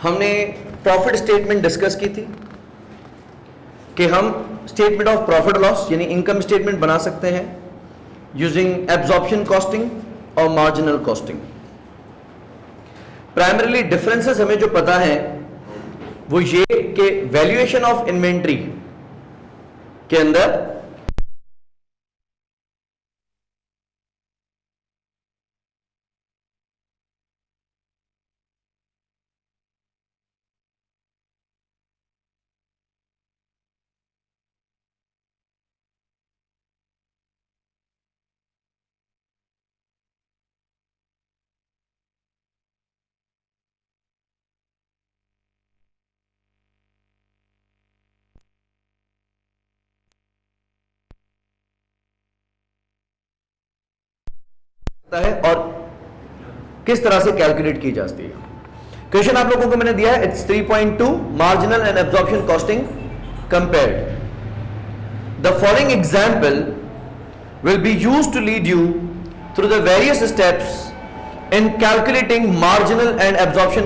हमने profit statement discuss की थी कि हम स्टेटमेंट ऑफ प्रॉफिट लॉस यानी इनकम स्टेटमेंट बना सकते हैं यूजिंग एब्जॉर्प्शन कॉस्टिंग और मार्जिनल कॉस्टिंग। प्राइमरीली डिफरेंसेस हमें जो पता है वो ये कि वैल्यूएशन ऑफ इन्वेंट्री के अंदर है और किस तरह से कैलकुलेट की जाती है। क्वेश्चन आप लोगों को मैंने दिया है, it's 3.2 marginal and absorption costing compared. The following example will be used to lead you through the various steps in calculating marginal and absorption.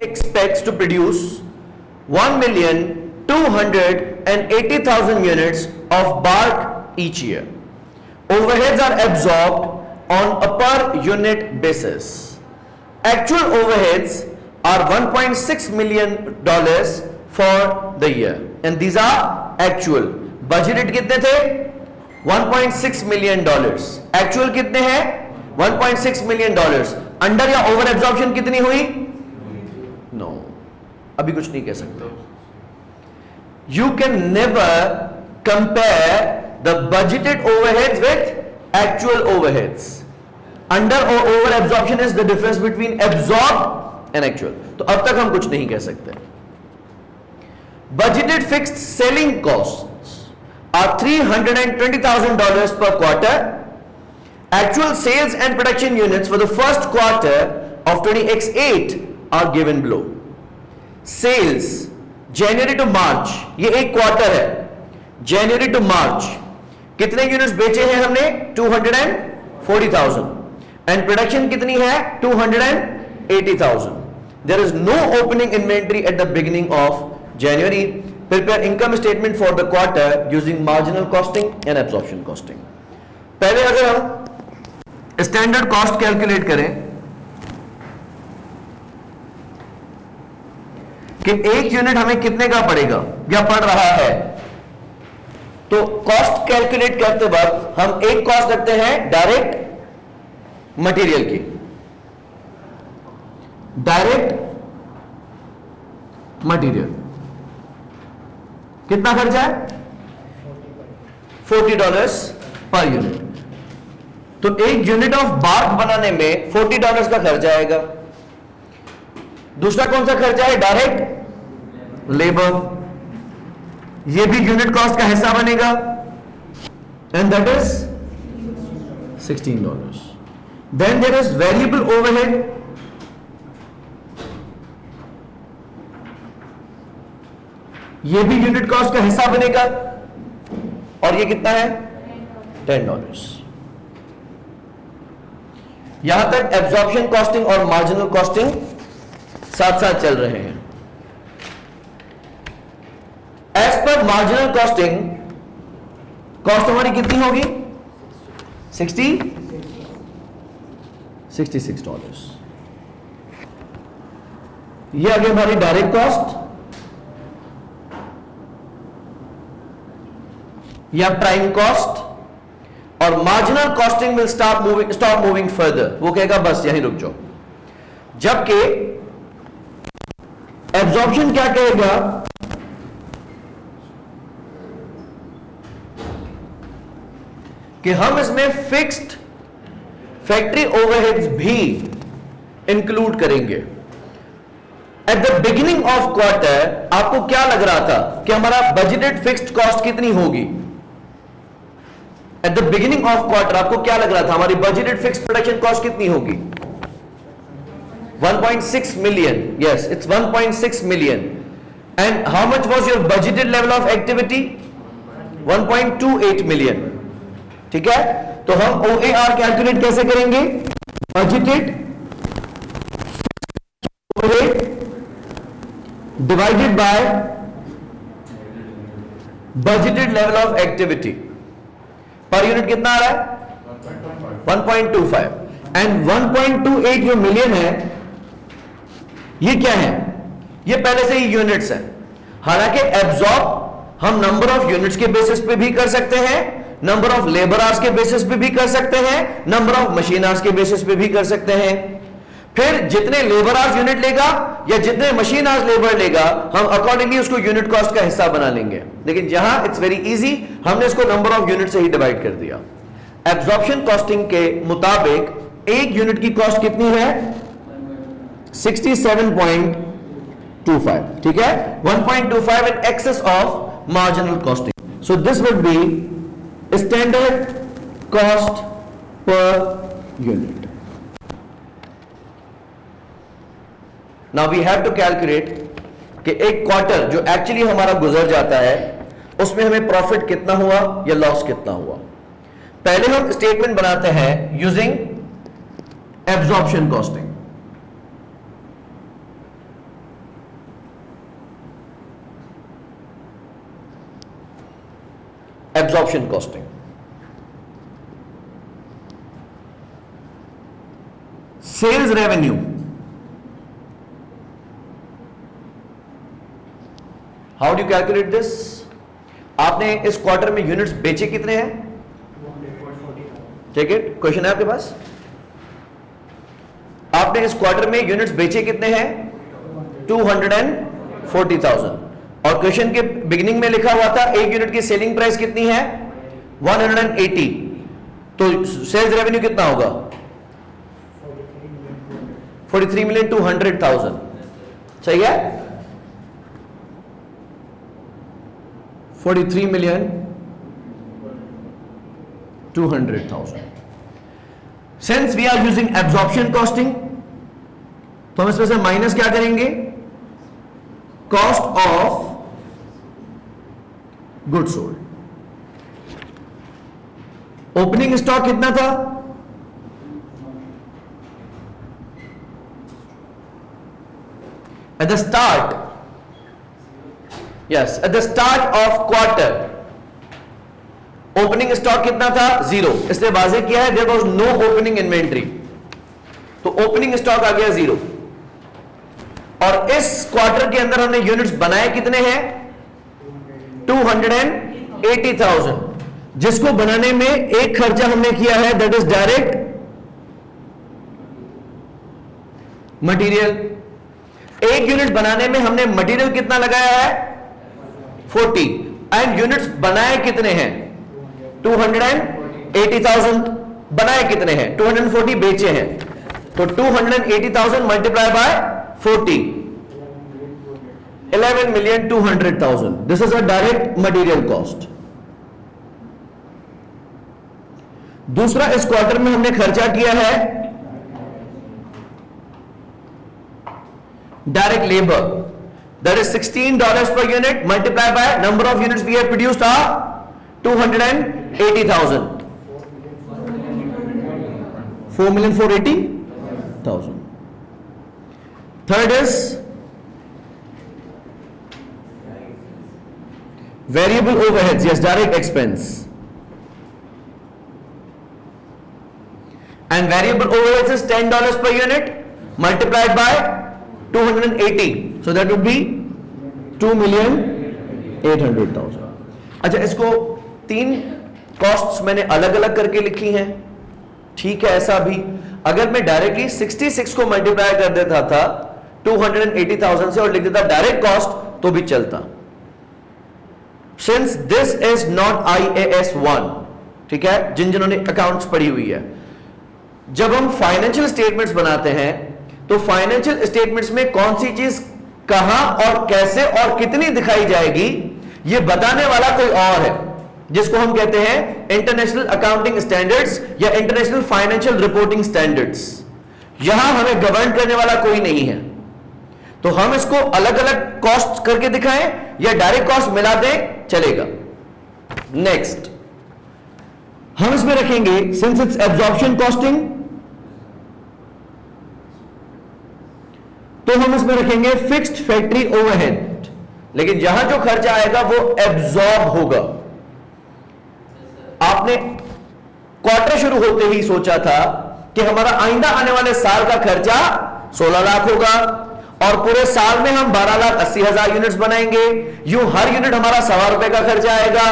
Expects to produce 1,280,000 units of bark each year. Overheads are absorbed on a per unit basis. Actual overheads are $1.6 million for the year, and these are actual. Budgeted कितने थे? $1.6 million. Actual कितने हैं? $1.6 million. Under या over absorption कितनी हुई? No. अभी कुछ नहीं कह सकते। You can never compare the budgeted overheads with actual overheads. Under or over absorption is the difference between absorbed and actual. तो अब तक हम कुछ नहीं कह सकते। Budgeted fixed selling costs are $320,000 per quarter. Actual sales and production units for the first quarter of 20x8 are given below. Sales January to March, ये एक क्वार्टर है। January to March कितने यूनिट्स बेचे हैं हमने? 240,000 एंड प्रोडक्शन कितनी है? 280,000। There is no opening inventory at the beginning of January. Prepare income statement for the quarter using marginal costing and absorption costing. पहले अगर हम स्टैंडर्ड कॉस्ट कैलकुलेट करें कि एक यूनिट हमें कितने का पड़ेगा या पड़ रहा है, तो कॉस्ट कैलकुलेट करते वक्त हम एक कॉस्ट रखते हैं डायरेक्ट मटेरियल की। डायरेक्ट मटेरियल कितना खर्चा है? $40 पर यूनिट। तो एक यूनिट ऑफ बार्क बनाने में $40 का खर्चा आएगा। दूसरा कौन सा खर्चा है? डायरेक्ट लेबर, ये भी यूनिट कॉस्ट का हिस्सा बनेगा and that is $16. Then there is variable overhead. ये भी यूनिट कॉस्ट का हिस्सा बनेगा, और ये कितना है $10। यहां तक एब्जॉर्प्शन कॉस्टिंग और मार्जिनल कॉस्टिंग साथ साथ चल रहे हैं। As per marginal costing, cost हमारी कितनी होगी? $66। ये आ गई हमारी डायरेक्ट कॉस्ट या प्राइम कॉस्ट, और marginal costing will stop moving further, वो कहेगा बस यहीं रुक जाओ। जबकि एब्जॉर्प्शन क्या कहेगा? कि हम इसमें फिक्स्ड फैक्ट्री ओवरहेड्स भी इंक्लूड करेंगे। Eight the beginning of quarter आपको क्या लग रहा था कि हमारा बजटेड फिक्स्ड कॉस्ट कितनी होगी? Eight the beginning of quarter आपको क्या लग रहा था हमारी बजटेड फिक्स्ड प्रोडक्शन कॉस्ट कितनी होगी? 1.6 million. Yes, it's 1.6 million. And how much was your budgeted level of activity? 1.28 million. ठीक है, तो हम OAR कैलकुलेट कैसे करेंगे? Budgeted divided by budgeted level of activity. Per unit कितना आ रहा है? 1.25। एंड 1.28 जो मिलियन है, ये क्या है? ये पहले से ही यूनिट्स हैं। हालांकि एब्जॉर्ब हम नंबर ऑफ यूनिट्स के बेसिस पे भी कर सकते हैं, नंबर ऑफ लेबर आवर्स के बेसिस पे भी कर सकते हैं, नंबर ऑफ मशीन आवर्स के बेसिस पे भी कर सकते हैं। फिर जितने लेबर आवर्स यूनिट लेगा या जितने मशीन आवर्स लेबर लेगा, हम अकॉर्डिंगली उसको यूनिट कॉस्ट का हिस्सा बना लेंगे। लेकिन जहां इट्स वेरी इजी, हमने इसको नंबर ऑफ यूनिट से ही डिवाइड कर दिया। एब्जॉर्प्शन कॉस्टिंग के मुताबिक एक यूनिट की कॉस्ट कितनी है? 67.25। ठीक है, 1.25 in excess of marginal costing. So this would be standard cost per unit. Now we have to calculate कि एक क्वार्टर जो एक्चुअली हमारा गुजर जाता है उसमें हमें प्रॉफिट कितना हुआ या लॉस कितना हुआ। पहले हम स्टेटमेंट बनाते हैं using absorption costing. Absorption costing. Sales revenue. How do you calculate this? आपने इस क्वार्टर में यूनिट्स बेचे कितने हैं? ठीक है, क्वेश्चन है आपके पास? आपने इस क्वार्टर में यूनिट्स बेचे कितने हैं? 240,000। और क्वेश्चन के बिगिनिंग में लिखा हुआ था एक यूनिट की सेलिंग प्राइस कितनी है? 180। तो सेल्स रेवेन्यू कितना होगा? 43,200,000। सही है, 43,200,000। Since we are using absorption costing, तो हम इसमें से माइनस क्या करेंगे? Cost of good sold. Opening stock कितना था? At the start, yes, at the start of quarter opening stock कितना था? 0। इसलिए वाज़ेह किया है there was no opening inventory, तो ओपनिंग स्टॉक आ गया 0। और इस क्वार्टर के अंदर हमने यूनिट्स बनाए कितने हैं? 280,000, जिसको बनाने में एक खर्चा हमने किया है, दैट इज डायरेक्ट मटेरियल। एक यूनिट बनाने में हमने मटेरियल कितना लगाया है? 40। एंड यूनिट्स बनाए कितने हैं? 280,000। बनाए कितने हैं? 240 बेचे हैं, तो 280,000 multiply by 40, 11,200,000। This is a direct material cost. दूसरा, इस क्वार्टर में हमने खर्चा किया है direct labour. that is $16 per unit multiplied by number of units we have produced are 280,000. 4,480,000. Third is variable overheads, yes, direct expense. And variable overheads is $10 per unit multiplied by 280. So that would be 2,800,000. अच्छा, इसको तीन costs मैंने अलग अलग करके लिखी हैं, ठीक है। ऐसा भी अगर मैं डायरेक्टली 66 को मल्टीप्लाई कर देता था 280,000 से और लिख देता डायरेक्ट कॉस्ट तो भी चलता, since this is not IAS 1, ठीक है, जिन्होंने अकाउंट्स पढ़ी हुई है। जब हम फाइनेंशियल स्टेटमेंट्स बनाते हैं तो फाइनेंशियल स्टेटमेंट्स में कौन सी चीज कहां और कैसे और कितनी दिखाई जाएगी ये बताने वाला कोई और है, जिसको हम कहते हैं इंटरनेशनल अकाउंटिंग स्टैंडर्ड्स या इंटरनेशनल फाइनेंशियल रिपोर्टिंग स्टैंडर्ड्स। यहां हमें गवर्न करने वाला कोई नहीं है, तो हम इसको अलग अलग कॉस्ट करके दिखाएं या डायरेक्ट कॉस्ट मिला दें, चलेगा। नेक्स्ट हम इसमें रखेंगे, सिंस इट्स एब्जॉर्प्शन कॉस्टिंग, तो हम इसमें रखेंगे फिक्स्ड फैक्ट्री ओवरहेड, लेकिन जहां जो खर्चा आएगा वो एब्जॉर्ब होगा। आपने क्वार्टर शुरू होते ही सोचा था कि हमारा आइंदा आने वाले साल का खर्चा 16 लाख होगा और पूरे साल में हम 12,80,000 यूनिट्स बनाएंगे, यूं हर यूनिट हमारा ₹1,000 का खर्चा आएगा।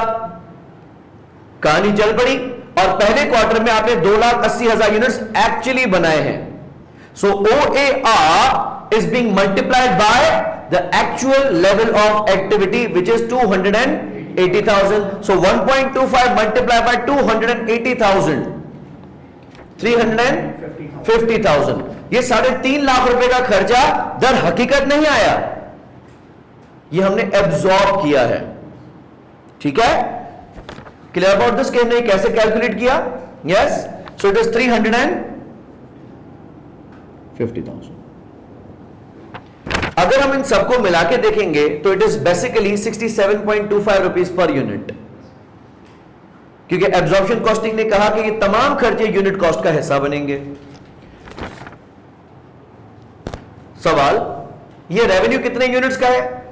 कहानी चल पड़ी और पहले क्वार्टर में आपने 2,80,000 यूनिट्स एक्चुअली बनाए हैं। सो OAR is being multiplied by the actual level of activity, which is 280,000. So 1.25 multiplied by 280,000, 350,000. ये 3.5 लाख रुपए का खर्चा दर हकीकत नहीं आया, ये हमने एब्जॉर्ब किया है, ठीक है। क्लियर अबाउट दिस कि हमने कैसे कैलकुलेट किया? Yes, so it is 350,000। अगर हम इन सबको मिला के देखेंगे तो it is basically 67.25 rupees per unit, क्योंकि एब्जॉर्प्शन कॉस्टिंग ने कहा कि ये तमाम खर्चे यूनिट कॉस्ट का हिस्सा बनेंगे। सवाल, ये रेवेन्यू कितने यूनिट्स का है?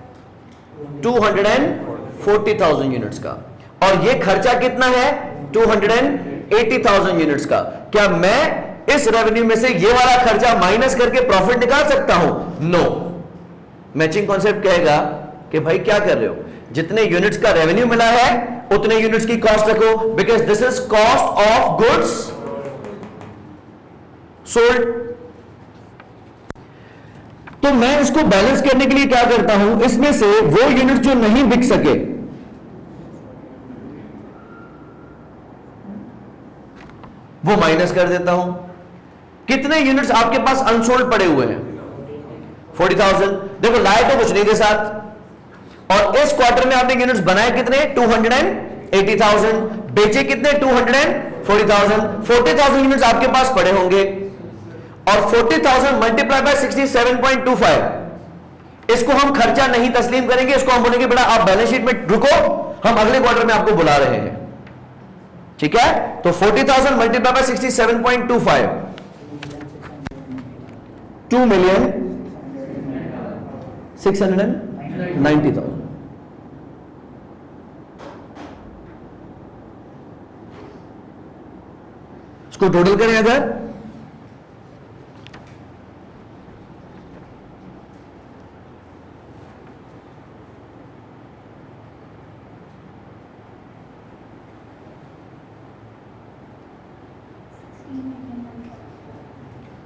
240,000 यूनिट्स का, और ये खर्चा कितना है? 280,000 यूनिट्स का। क्या मैं इस रेवेन्यू में से ये वाला खर्चा माइनस करके प्रॉफिट निकाल सकता हूं? नो। मैचिंग कॉन्सेप्ट कहेगा कि भाई क्या कर रहे हो, जितने यूनिट्स का रेवेन्यू मिला है उतने यूनिट्स की कॉस्ट रखो, because this is cost of goods sold. तो मैं इसको बैलेंस करने के लिए क्या करता हूं, इसमें से वो यूनिट जो नहीं बिक सके वो माइनस कर देता हूं। कितने यूनिट्स आपके पास अनसोल्ड पड़े हुए हैं? 40,000। देखो लाए तो कुछ नहीं थे साथ, और इस क्वार्टर में आपने यूनिट्स बनाए कितने? 280,000। बेचे कितने? 240,000। 40,000 यूनिट्स आपके पास पड़े होंगे, और 40,000 मल्टीप्लाई बाय 67.25, इसको हम खर्चा नहीं तस्लीम करेंगे, इसको हम बोलेंगे बेटा आप बैलेंस शीट में रुको, हम अगले क्वार्टर में आपको बुला रहे हैं, ठीक है। तो 40,000 मल्टीप्लाई बाय 67.25, 2,690,000। इसको टोटल करें अगर,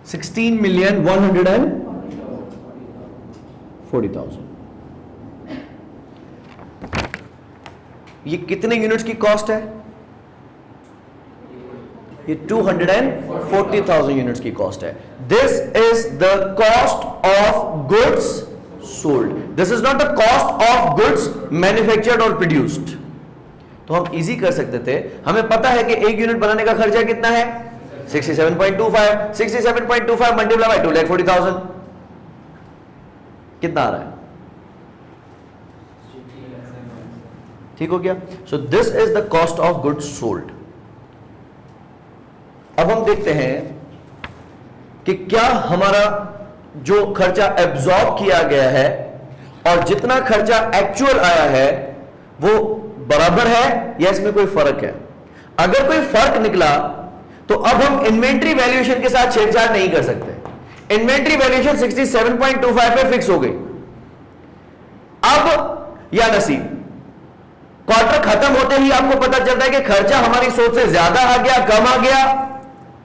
$16,140,000। ये कितने यूनिट्स की कॉस्ट है? ये 240,000 यूनिट्स की कॉस्ट है। This is the cost of goods sold, this is not the cost of goods manufactured और प्रोड्यूस्ड। तो हम इजी कर सकते थे, हमें पता है कि एक यूनिट बनाने का खर्चा कितना है? 67.25। 67.25 मल्टीप्लाई बाय 2,40,000 कितना आ रहा है? ठीक हो गया? So this is the cost of goods sold. अब हम देखते हैं कि क्या हमारा जो खर्चा एब्जॉर्ब किया गया है और जितना खर्चा एक्चुअल आया है वो बराबर है या इसमें कोई फर्क है। अगर कोई फर्क निकला तो अब हम इन्वेंट्री वैल्यूएशन के साथ छेड़छाड़ नहीं कर सकते। इन्वेंट्री वैल्यूएशन 67.25 पे फिक्स हो गई। अब या नसीब, क्वार्टर खत्म होते ही आपको पता चलता है कि खर्चा हमारी सोच से ज्यादा आ गया, कम आ गया,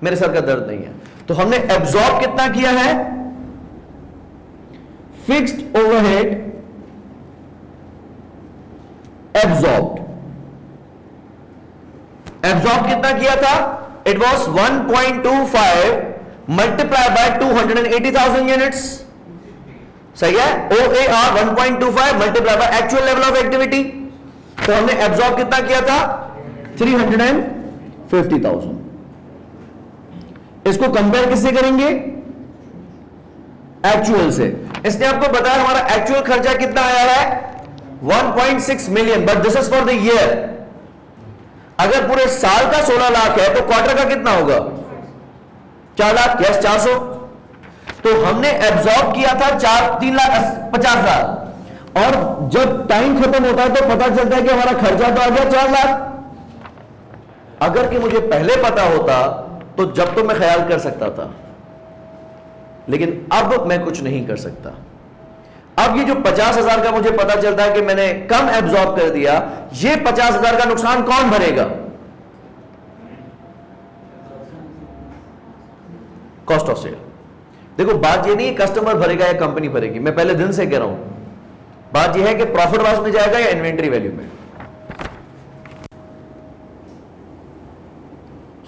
मेरे सर का दर्द नहीं है। तो हमने एब्जॉर्ब कितना किया है? फिक्स्ड ओवरहेड एब्जॉर्ब कितना किया था? It was 1.25 multiply by 280,000 units. सही है? OAR 1.25 multiply by actual level of activity. तो हमने एब्जॉर्ब कितना किया था? 350,000। इसको कंपेयर किससे करेंगे? एक्चुअल से। इसने आपको बताया हमारा एक्चुअल खर्चा कितना आया है? 1.6 million, but this is for the year. अगर पूरे साल का 16 लाख है तो क्वार्टर का कितना होगा? 4 लाख, यस 400। तो हमने एब्जॉर्ब किया था 3,50,000 और जब टाइम खत्म होता है तो पता चलता है कि हमारा खर्चा तो आ गया 4 लाख। अगर कि मुझे पहले पता होता तो जब तो मैं ख्याल कर सकता था, लेकिन अब मैं कुछ नहीं कर सकता। अब ये जो 50,000 का मुझे पता चलता है कि मैंने कम एब्जॉर्ब कर दिया, ये 50,000 का नुकसान कौन भरेगा? Cost of sale. देखो बात ये नहीं कस्टमर भरेगा या कंपनी भरेगी, मैं पहले दिन से कह रहा हूं, बात यह है कि प्रॉफिट लॉस में जाएगा या इन्वेंट्री वैल्यू में।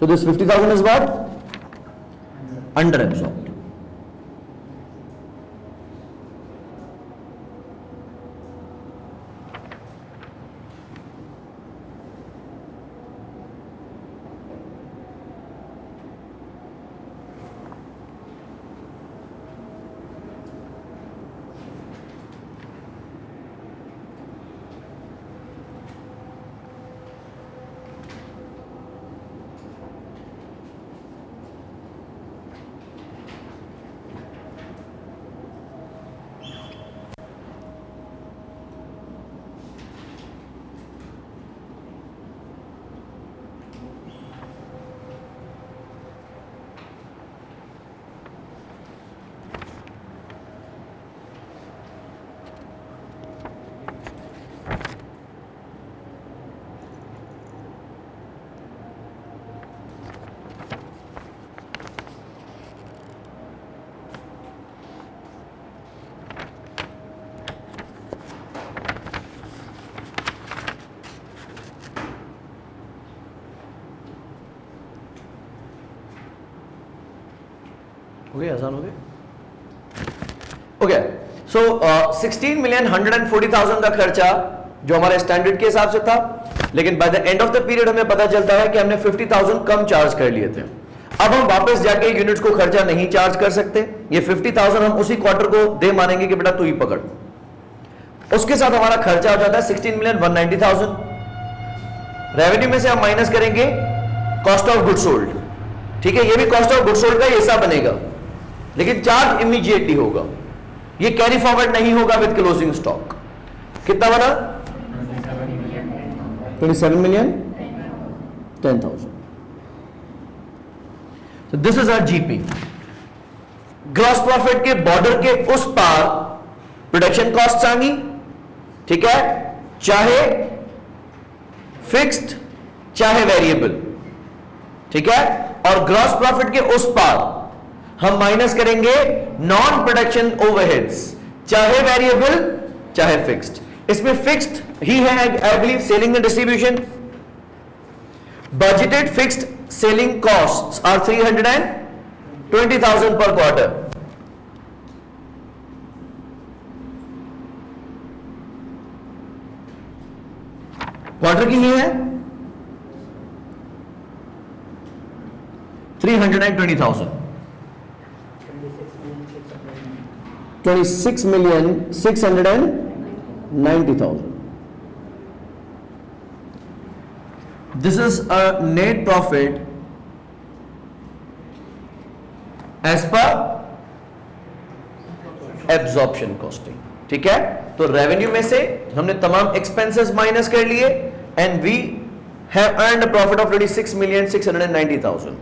So this 50,000 is what? Under absorbed. हो गया, आसान हो गया। ओके, सो 16,140,000 का खर्चा जो हमारे स्टैंडर्ड के हिसाब से था, लेकिन by the end of the period हमें पता चलता है कि हमने 50,000 कम चार्ज कर लिए थे। अब हम वापस जाके यूनिट्स को खर्चा नहीं चार्ज कर सकते। ये 50,000 हम उसी क्वार्टर को दे मानेंगे कि बेटा तू ही पकड़। उसके साथ हमारा खर्चा हो जाता है 16,190,000। रेवेन्यू में से हम माइनस करेंगे कॉस्ट ऑफ गुड सोल्ड। ठीक है, ये भी कॉस्ट ऑफ गुड सोल्ड का हिस्सा बनेगा, लेकिन चार्ज इमीडिएटली होगा, ये कैरी फॉरवर्ड नहीं होगा विद क्लोजिंग स्टॉक। कितना बना? 27,10,000। So this is our GP। Gross profit के बॉर्डर के उस पार प्रोडक्शन कॉस्ट आएंगी, ठीक है, चाहे फिक्स्ड चाहे वेरिएबल, ठीक है, और ग्रॉस प्रॉफिट के उस पार हम माइनस करेंगे नॉन प्रोडक्शन ओवरहेड्स, चाहे वेरिएबल चाहे फिक्स्ड। इसमें फिक्स्ड ही है I believe selling and distribution. Budgeted fixed selling costs are 320,000 per quarter. Quarter की ही है 320,000। 26,690,000। This is a net profit as per absorption costing. ठीक है, तो रेवेन्यू में से हमने तमाम एक्सपेंसेस माइनस कर लिए and we have earned a profit of 26,690,000।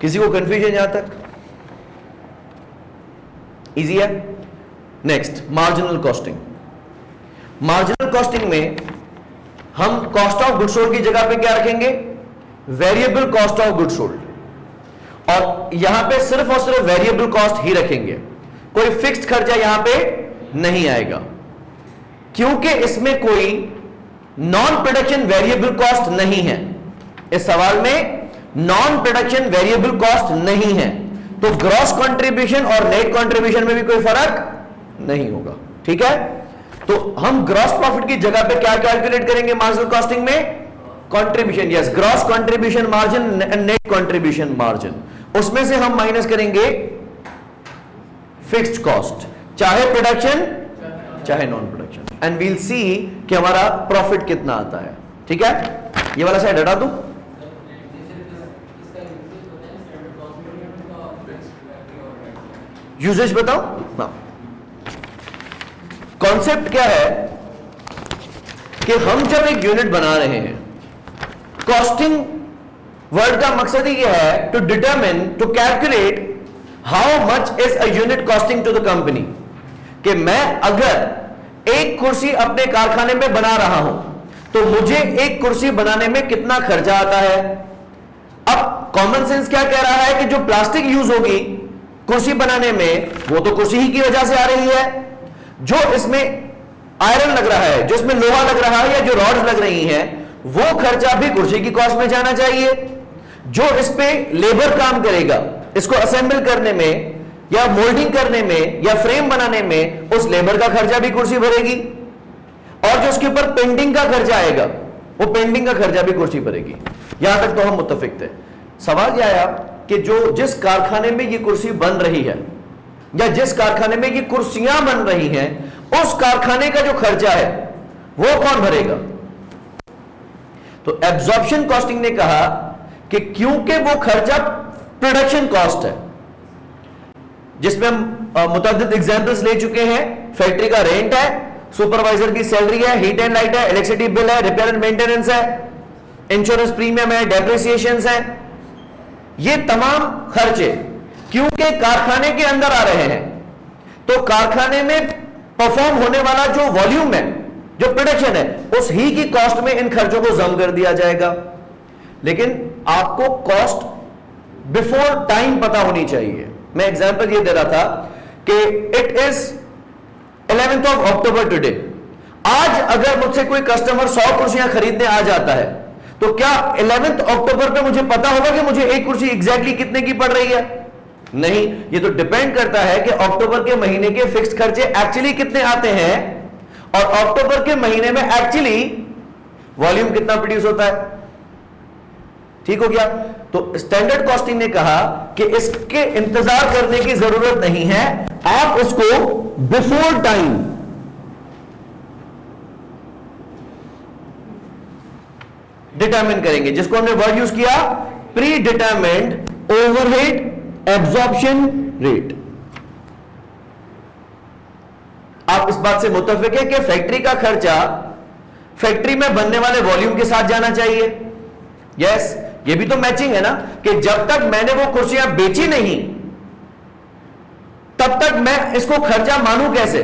किसी को कंफ्यूजन यहां तक? इजी है। Next, marginal costing. Marginal costing में हम कॉस्ट ऑफ गुड्स सोल्ड की जगह पे क्या रखेंगे? Variable cost of goods sold, और यहां पे सिर्फ और सिर्फ वेरिएबल कॉस्ट ही रखेंगे, कोई फिक्स्ड खर्चा यहां पे नहीं आएगा, क्योंकि इसमें कोई नॉन प्रोडक्शन वेरिएबल कॉस्ट नहीं है। इस सवाल में नॉन प्रोडक्शन वेरिएबल कॉस्ट नहीं है, तो ग्रॉस कंट्रीब्यूशन और नेट कंट्रीब्यूशन में भी कोई फर्क नहीं होगा। ठीक है, तो हम ग्रॉस प्रॉफिट की जगह पे क्या कैलकुलेट करेंगे मार्जिनल कॉस्टिंग में? Contribution. Yes, gross contribution margin and net contribution margin, उसमें से हम माइनस करेंगे फिक्स्ड कॉस्ट, चाहे प्रोडक्शन चाहे नॉन प्रोडक्शन, एंड वील सी कि हमारा प्रॉफिट कितना आता है। ठीक है, ये वाला साइड हटा दूं? यूजेज बताओ। हाँ, कॉन्सेप्ट क्या है कि हम जब एक यूनिट बना रहे हैं, कॉस्टिंग वर्ड का मकसद ही यह है to determine, to calculate how much is a unit costing to the company, कि मैं अगर एक कुर्सी अपने कारखाने में बना रहा हूं तो मुझे एक कुर्सी बनाने में कितना खर्चा आता है। अब कॉमन सेंस क्या कह रहा है कि जो प्लास्टिक यूज होगी कुर्सी बनाने में, वो तो कुर्सी ही की वजह से आ रही है। जो इसमें आयरन लग रहा है, जो इसमें लोहा लग रहा है, या जो रॉड्स लग रही हैं, वो खर्चा भी कुर्सी की कॉस्ट में जाना चाहिए। जो इस पे लेबर काम करेगा, इसको असेंबल करने में या मोल्डिंग करने में या फ्रेम बनाने में, उस लेबर का खर्चा भी कुर्सी भरेगी, और जो उसके ऊपर पेंटिंग का खर्चा आएगा, वो पेंटिंग का खर्चा भी कुर्सी भरेगी। यहां तक तो हम मुत्तफिक थे। सवाल यह आया कि जो जिस कारखाने में ये कुर्सी बन रही है, या जिस कारखाने में ये कुर्सियां बन रही हैं, उस कारखाने का जो खर्चा है वो कौन भरेगा? तो एब्जॉर्प्शन कॉस्टिंग ने कहा कि क्योंकि वो खर्चा प्रोडक्शन कॉस्ट है, जिसमें हम मुतअद्दिद एग्जांपल्स ले चुके हैं। फैक्ट्री का रेंट है, सुपरवाइजर की सैलरी है, हीट एंड लाइट है, इलेक्ट्रिसिटी बिल है, रिपेयर एंड मेंटेनेंस है, इंश्योरेंस प्रीमियम है, डेप्रिसिएशंस है। ये तमाम खर्चे क्योंकि कारखाने के अंदर आ रहे हैं, तो कारखाने में परफॉर्म होने वाला जो वॉल्यूम है, जो प्रोडक्शन है, उस ही की कॉस्ट में इन खर्चों को जम कर दिया जाएगा। लेकिन आपको कॉस्ट बिफोर टाइम पता होनी चाहिए। मैं एग्जांपल ये दे रहा था कि it is 11th of October today. आज अगर मुझसे कोई कस्टमर 100 कुर्सियां खरीदने आ जाता है, तो क्या 11th अक्टूबर पे मुझे पता होगा कि मुझे एक कुर्सी एग्जैक्टली कितने की पड़ रही है? नहीं, ये तो डिपेंड करता है कि अक्टूबर के महीने के फिक्स्ड खर्चे एक्चुअली कितने आते हैं, और अक्टूबर के महीने में एक्चुअली वॉल्यूम कितना प्रोड्यूस होता है। ठीक हो गया? तो स्टैंडर्ड कॉस्टिंग ने कहा कि इसके इंतजार करने की जरूरत नहीं है, आप उसको बिफोर टाइम डिटरमिन करेंगे, जिसको हमने वर्ड यूज किया pre determined overhead absorption rate. आप इस बात से मुत्तफिक है कि फैक्ट्री का खर्चा फैक्ट्री में बनने वाले वॉल्यूम के साथ जाना चाहिए। यस, ये भी तो मैचिंग है ना, कि जब तक मैंने वो कुर्सियां बेची नहीं, तब तक मैं इसको खर्चा मानूं कैसे?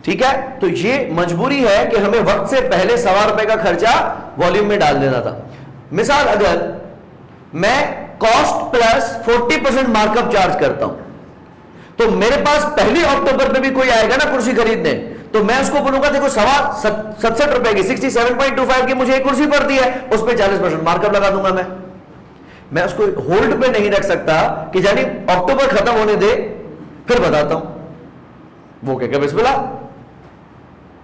ठीक है, तो ये मजबूरी है कि हमें वक्त से पहले ₹1.25 का खर्चा वॉल्यूम में डाल देना था। मिसाल, अगर मैं कॉस्ट प्लस 40% मार्कअप चार्ज करता हूं, तो मेरे पास 1 अक्टूबर पे भी कोई आएगा ना कुर्सी खरीदने, तो मैं उसको बोलूंगा देखो ₹67 की 67.25 की मुझे एक कुर्सी पड़ती है, उस पर 40% मार्कअप लगा दूंगा। मैं उसको होल्ड पे नहीं रख सकता कि जानी अक्टूबर खत्म होने दे फिर बताता हूं। वो क्या बिस्मिल्लाह,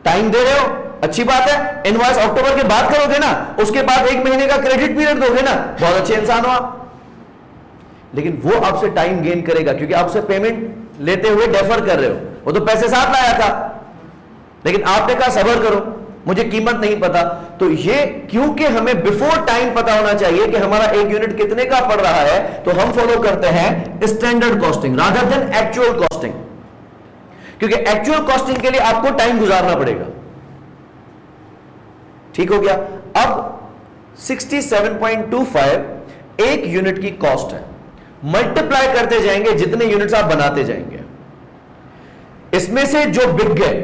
टाइम दे रहे हो, अच्छी बात है, इनवॉइस अक्टूबर के बाद करोगे ना, उसके बाद 1 महीने का क्रेडिट पीरियड दोगे ना, बहुत अच्छे इंसान हो आप। लेकिन वो आपसे टाइम गेन करेगा, क्योंकि आपसे पेमेंट लेते हुए डेफर कर रहे हो। वो तो पैसे साथ लाया था, लेकिन आपने कहा सब्र करो, मुझे कीमत नहीं पता। तो ये क्योंकि हमें बिफोर टाइम पता होना चाहिए कि हमारा एक यूनिट कितने का पड़ रहा है, तो हम फॉलो करते हैं standard costing rather than actual costing, क्योंकि एक्चुअल कॉस्टिंग के लिए आपको टाइम गुजारना पड़ेगा। ठीक हो गया। अब 67.25 एक यूनिट की कॉस्ट है, मल्टीप्लाई करते जाएंगे जितने यूनिट्स आप बनाते जाएंगे। इसमें से जो बिक गए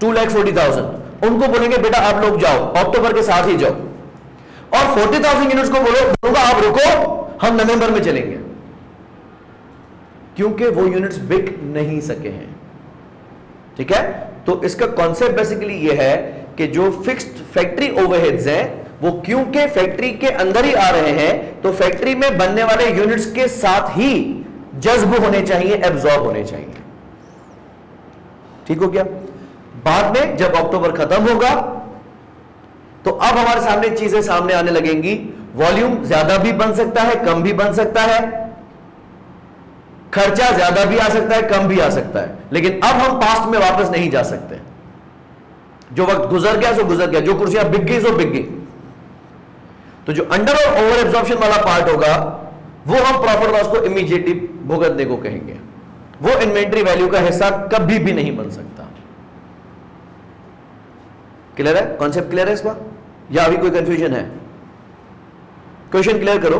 2,40,000 उनको बोलेंगे बेटा आप लोग जाओ, अक्टूबर के साथ ही जाओ, और 40,000 यूनिट्स को बोलूंगा आप रुको, हम नवंबर में चलेंगे, क्योंकि वो यूनिट्स बिक नहीं सके हैं। ठीक है। तो इसका कॉन्सेप्ट बेसिकली ये है कि जो फिक्स्ड फैक्ट्री ओवरहेड्स हैं वो क्योंकि फैक्ट्री के अंदर ही आ रहे हैं, तो फैक्ट्री में बनने वाले यूनिट्स के साथ ही जज्ब होने चाहिए, एब्जॉर्ब होने चाहिए। ठीक हो गया। बाद में जब अक्टूबर खत्म होगा तो अब हमारे सामने चीजें सामने आने लगेंगी। वॉल्यूम ज्यादा भी बन सकता है, कम भी बन सकता है, खर्चा ज्यादा भी आ सकता है, कम भी आ सकता है, लेकिन अब हम पास्ट में वापस नहीं जा सकते। जो वक्त गुजर गया सो गुजर गया, जो कुर्सियां बिक गई सो बिक गई। तो जो अंडर और ओवर एब्जॉर्प्शन वाला पार्ट होगा वो हम प्रॉफिट लॉस को इमीडिएटली भुगतने को कहेंगे। वो इन्वेंट्री वैल्यू का हिस्सा कभी भी नहीं बन सकता। क्लियर है? कॉन्सेप्ट क्लियर है इस बार, या अभी कोई कंफ्यूजन है? क्वेश्चन क्लियर करो।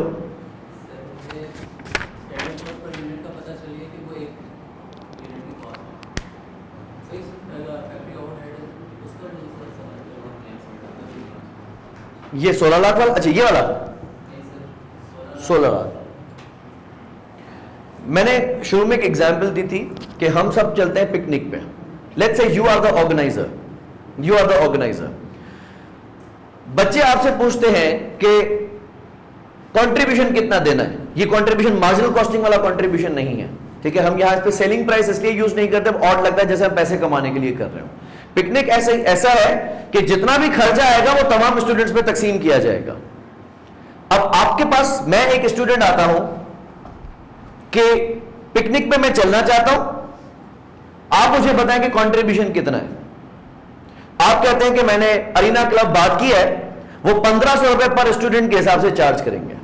ये 16 लाख वाला, अच्छा ये वाला 16 लाख। मैंने शुरू में एक एग्जांपल दी थी कि हम सब चलते हैं पिकनिक पे। Let's say you are the organiser, you are the organiser. बच्चे आपसे पूछते हैं कि कंट्रीब्यूशन कितना देना है। ये कंट्रीब्यूशन मार्जिनल कॉस्टिंग वाला कंट्रीब्यूशन नहीं है। ठीक है। हम यहां पे सेलिंग प्राइस इसलिए यूज नहीं करते, ऑड लगता है जैसे हम पैसे कमाने के लिए कर रहे हो। पिकनिक ऐसा है कि जितना भी खर्चा आएगा वो तमाम स्टूडेंट्स पे तकसीम किया जाएगा। अब आपके पास, मैं एक स्टूडेंट आता हूं कि पिकनिक पे मैं चलना चाहता हूं, आप मुझे बताएं कि कंट्रीब्यूशन कितना है। आप कहते हैं कि मैंने अरीना क्लब बात की है, वो 1500 रुपए पर स्टूडेंट के हिसाब से चार्ज करेंगे,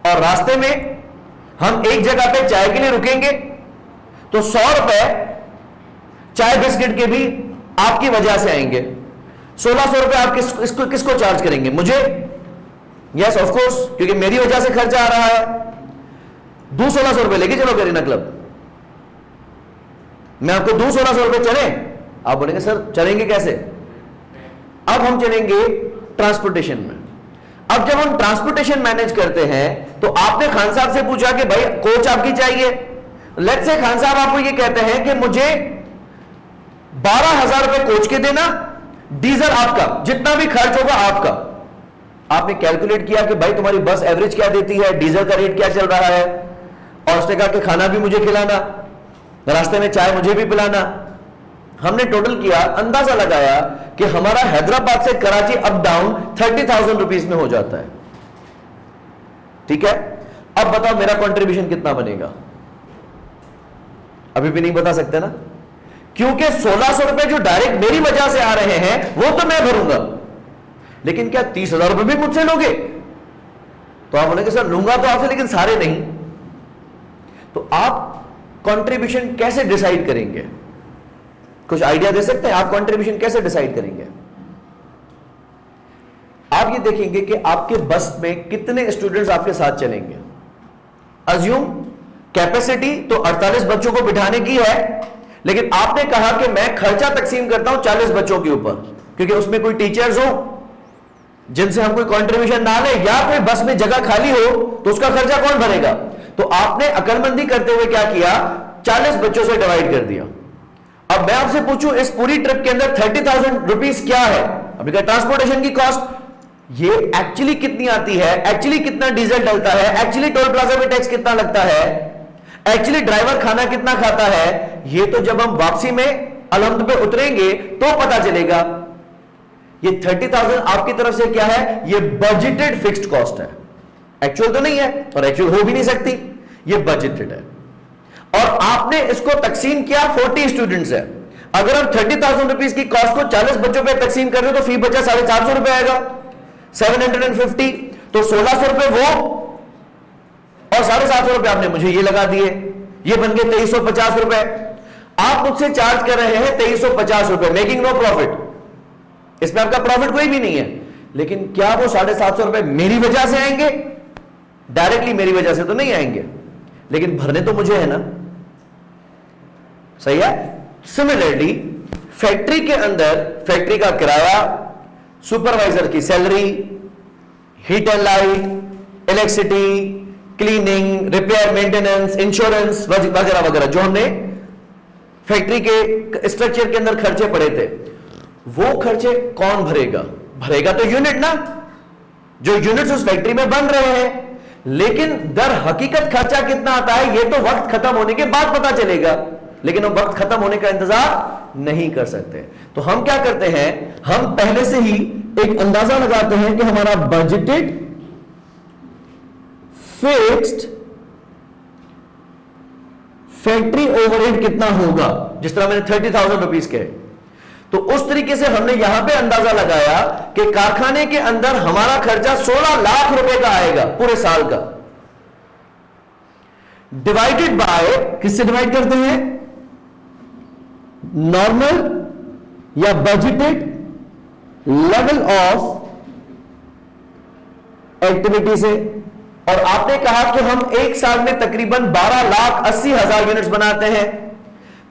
और रास्ते में हम एक जगह पे चाय के लिए रुकेंगे तो 100 रुपए चाय बिस्किट के भी आपकी वजह से आएंगे। 1600 रुपए आप किसको चार्ज करेंगे? मुझे। यस ऑफ कोर्स, क्योंकि मेरी वजह से खर्चा आ रहा है। 1600 रुपए लेके चलो करीना क्लब, मैं आपको 1600 रुपए चले। आप बोलेंगे सर चलेंगे कैसे? अब हम चलेंगे ट्रांसपोर्टेशन में। अब जब हम ट्रांसपोर्टेशन मैनेज करते हैं तो आपने खान साहब से पूछा कि भाई कोच आपकी चाहिए। लेट्स से खान साहब आपको ये कहते हैं कि मुझे 12,000 रुपए कोच के देना, डीजल आपका, जितना भी खर्च होगा आपका। आपने कैलकुलेट किया कि भाई तुम्हारी बस एवरेज क्या देती है, डीजल का रेट क्या चल रहा है, और उसने कहा कि खाना भी मुझे खिलाना, रास्ते में चाय मुझे भी पिलाना। हमने टोटल किया, अंदाजा लगाया कि हमारा हैदराबाद से कराची अप डाउन 30,000 रुपीज में हो जाता है। ठीक है। अब बताओ मेरा कंट्रीब्यूशन कितना बनेगा? अभी भी नहीं बता सकते ना, क्योंकि 1600 रुपए जो डायरेक्ट मेरी वजह से आ रहे हैं वो तो मैं भरूंगा, लेकिन क्या 30,000 रुपए भी मुझसे लोगे? तो आप बोलेंगे सर लूंगा तो आपसे, लेकिन सारे नहीं। तो आप कंट्रीब्यूशन कैसे डिसाइड करेंगे? कुछ आइडिया दे सकते हैं? आप कंट्रीब्यूशन कैसे डिसाइड करेंगे? आप ये देखेंगे कि आपके बस में कितने स्टूडेंट्स आपके साथ चलेंगे। अज्यूम कैपेसिटी तो 48 बच्चों को बिठाने की है, लेकिन आपने कहा कि मैं खर्चा तकसीम करता हूं 40 बच्चों के ऊपर, क्योंकि उसमें कोई टीचर्स हो जिनसे हम कोई कंट्रीब्यूशन ना ले, या कोई बस में जगह खाली हो तो उसका खर्चा कौन भरेगा? तो आपने अकलमंदी करते हुए क्या किया? 40 बच्चों से डिवाइड कर दिया। अब मैं आपसे पूछूं इस पूरी ट्रिप के अंदर 30,000 रुपीज क्या है? अभी का ट्रांसपोर्टेशन की कॉस्ट, ये एक्चुअली कितनी आती है, एक्चुअली कितना डीजल डलता है, एक्चुअली टोल प्लाजा में टैक्स कितना लगता है, एक्चुअली ड्राइवर खाना कितना खाता है, ये तो जब हम वापसी में अलहमद पे उतरेंगे तो पता चलेगा। ये 30,000 आपकी तरफ से क्या है? ये बजटेड फिक्स्ड कॉस्ट है, एक्चुअल तो नहीं है और एक्चुअल हो भी नहीं सकती, ये बजटेड है। और आपने इसको तकसीम किया 40 स्टूडेंट्स है। अगर हम 30,000 रुपीज की कॉस्ट को 40 बच्चों पे तकसीम कर रहे हो तो फी बचा 450 रुपए आएगा, 750। तो 1600 रुपए वो और 750 रुपए आपने मुझे ये लगा दिए, ये बन गए 2350 रुपए। आप मुझसे चार्ज कर रहे हैं 2350 रुपए, मेकिंग नो प्रॉफिट, इसमें आपका प्रॉफिट कोई भी नहीं है। लेकिन क्या वो 750 रुपए मेरी वजह से आएंगे? डायरेक्टली मेरी वजह से तो नहीं आएंगे, लेकिन भरने तो मुझे है ना, सही है। सिमिलरली फैक्ट्री के अंदर फैक्ट्री का किराया, सुपरवाइजर की salary, heat and light, electricity, cleaning, repair, maintenance, insurance वगैरह वगैरह जो हमने फैक्ट्री के स्ट्रक्चर के अंदर खर्चे पड़े थे, वो खर्चे कौन भरेगा? भरेगा तो यूनिट ना, जो यूनिट्स उस फैक्ट्री में बन रहे हैं। लेकिन दर हकीकत खर्चा कितना आता है ये तो वक्त खत्म होने के बाद पता चलेगा, लेकिन हम वक्त खत्म होने का इंतजार नहीं कर सकते। तो हम क्या करते हैं, हम पहले से ही एक अंदाजा लगाते हैं कि हमारा बजटेड फिक्स्ड फैक्ट्री ओवरहेड कितना होगा। जिस तरह मैंने 30,000 रुपीज के, तो उस तरीके से हमने यहां पे अंदाजा लगाया कि कारखाने के अंदर हमारा खर्चा 16 लाख रुपए का आएगा पूरे साल का, डिवाइडेड बाय, किससे डिवाइड करते हैं? नॉर्मल या बजटेड लेवल ऑफ एक्टिविटी से। और आपने कहा कि हम एक साल में तकरीबन 12,80,000 यूनिट्स बनाते हैं,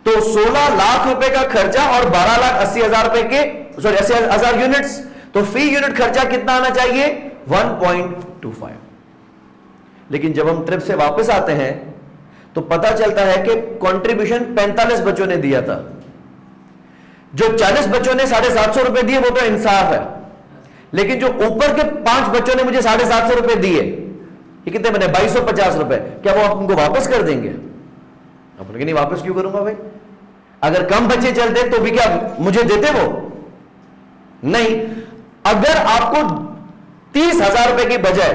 तो 16 लाख रुपए का खर्चा और 12,80,000 रुपए के 80,000 यूनिट्स, तो फी यूनिट खर्चा कितना आना चाहिए? 1.25। लेकिन जब हम ट्रिप से वापस आते हैं तो पता चलता है कि कंट्रीब्यूशन 45 बच्चों ने दिया था, जो 40 बच्चों ने 750 रुपए दिए वो तो इंसाफ है, लेकिन जो ऊपर के 5 बच्चों ने मुझे 750 रुपए दिए, ये कितने बने? 2250 रुपए। क्या वो आप उनको वापस कर देंगे? आप बोलेंगे नहीं, वापस क्यों करूंगा भाई, अगर कम बच्चे चलते तो भी क्या मुझे देते वो? नहीं। अगर आपको 30,000 रुपए की बजाय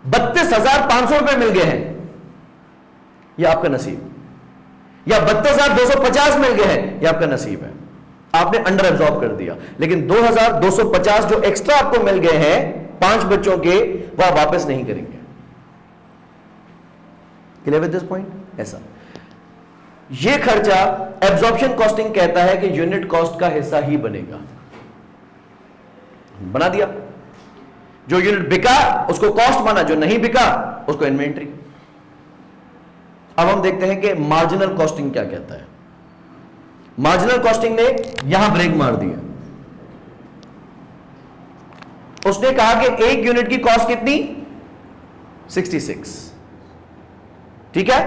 32,500 रुपए मिल गए हैं, यह आपका नसीब, या 32,250 मिल गए हैं, यह आपका नसीब है, आपने अंडर एब्जॉर्ब कर दिया। लेकिन 2,250 जो एक्स्ट्रा आपको मिल गए हैं 5 बच्चों के, वह आप वापस नहीं करेंगे। Clear with this point? ऐसा ये खर्चा एब्जॉर्प्शन कॉस्टिंग कहता है कि यूनिट कॉस्ट का हिस्सा ही बनेगा। बना दिया, जो यूनिट बिका उसको कॉस्ट माना, जो नहीं बिका उसको इन्वेंट्री। अब हम देखते हैं कि मार्जिनल कॉस्टिंग क्या कहता है। मार्जिनल कॉस्टिंग ने यहां ब्रेक मार दिया, उसने कहा कि एक यूनिट की कॉस्ट कितनी? 66। ठीक है,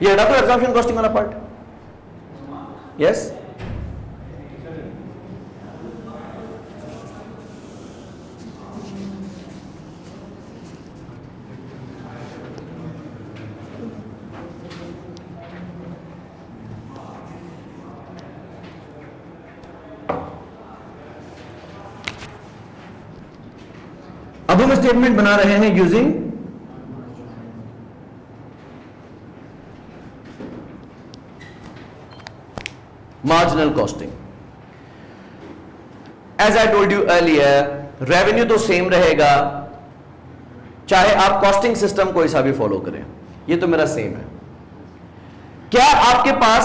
ये हटा दो एब्जॉर्प्शन कॉस्टिंग वाला पार्ट। यस, अब हम स्टेटमेंट बना रहे हैं using marginal costing. As I told you earlier, revenue तो सेम रहेगा चाहे आप कॉस्टिंग सिस्टम कोई सा भी फॉलो करें, ये तो मेरा सेम है। क्या आपके पास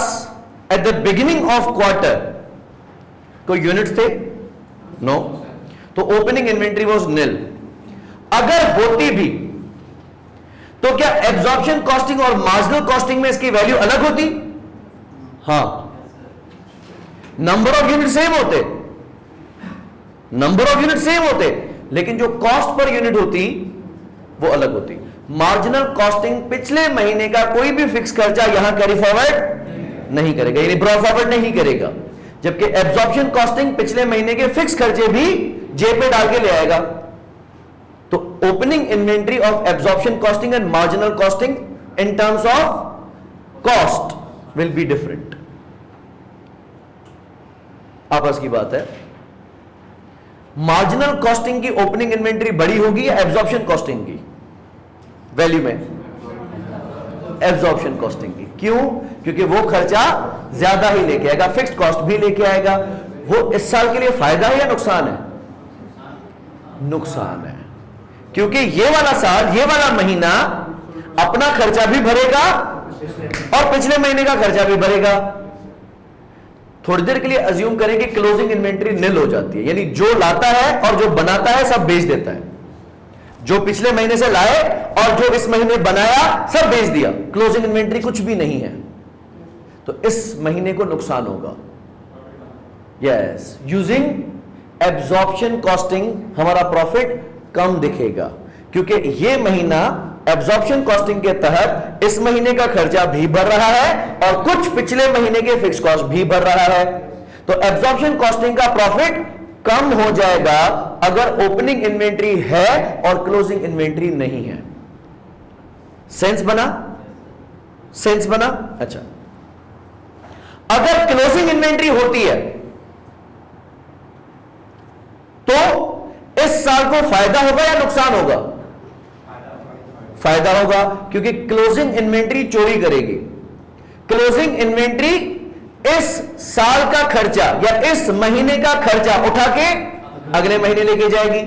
at the beginning of quarter कोई यूनिट्स थे? नो। तो ओपनिंग इन्वेंट्री वाज निल। अगर होती भी तो क्या एब्जॉर्प्शन कॉस्टिंग और मार्जिनल कॉस्टिंग में इसकी वैल्यू अलग होती? हां, नंबर ऑफ यूनिट सेम होते, नंबर ऑफ यूनिट सेम होते, लेकिन जो कॉस्ट पर यूनिट होती वो अलग होती। मार्जिनल कॉस्टिंग पिछले महीने का कोई भी फिक्स खर्चा यहां कैरी फॉरवर्ड नहीं करेगा, यानी ब्रॉ फॉरवर्ड नहीं करेगा, जबकि एब्जॉर्प्शन कॉस्टिंग पिछले महीने के फिक्स खर्चे भी जेब पे डाल के ले आएगा। तो opening inventory of absorption costing and marginal costing in terms of cost will be different. आपस की बात है, मार्जिनल कॉस्टिंग की ओपनिंग इन्वेंट्री बड़ी होगी या एब्जॉर्प्शन कॉस्टिंग की वैल्यू में? एब्जॉर्प्शन कॉस्टिंग की। क्यों? क्योंकि वो खर्चा ज्यादा ही लेके आएगा, फिक्स्ड कॉस्ट भी लेके आएगा। वो इस साल के लिए फायदा है या नुकसान है? नुकसान है, क्योंकि ये वाला साल, ये वाला महीना अपना खर्चा भी भरेगा और पिछले महीने का खर्चा भी भरेगा। थोड़ी देर के लिए अज्यूम करें कि क्लोजिंग इन्वेंट्री निल हो जाती है, यानी जो लाता है और जो बनाता है सब बेच देता है। जो पिछले महीने से लाए और जो इस महीने बनाया सब बेच दिया, क्लोजिंग इन्वेंट्री कुछ भी नहीं है, तो इस महीने को नुकसान होगा। यस, यूजिंग एब्जॉर्प्शन कॉस्टिंग हमारा प्रॉफिट कम दिखेगा, क्योंकि ये महीना एब्जॉर्प्शन कॉस्टिंग के तहत इस महीने का खर्चा भी भर रहा है और कुछ पिछले महीने के फिक्स कॉस्ट भी भर रहा है। तो एब्जॉर्प्शन कॉस्टिंग का प्रॉफिट कम हो जाएगा अगर ओपनिंग इन्वेंट्री है और क्लोजिंग इन्वेंट्री नहीं है। सेंस बना? सेंस बना? अच्छा, अगर क्लोजिंग इन्वेंट्री होती है तो इस साल को फायदा होगा या नुकसान होगा? फायदा होगा, क्योंकि क्लोजिंग इन्वेंट्री चोरी करेगी। क्लोजिंग इन्वेंट्री इस साल का खर्चा या इस महीने का खर्चा उठा के अगले महीने लेके जाएगी।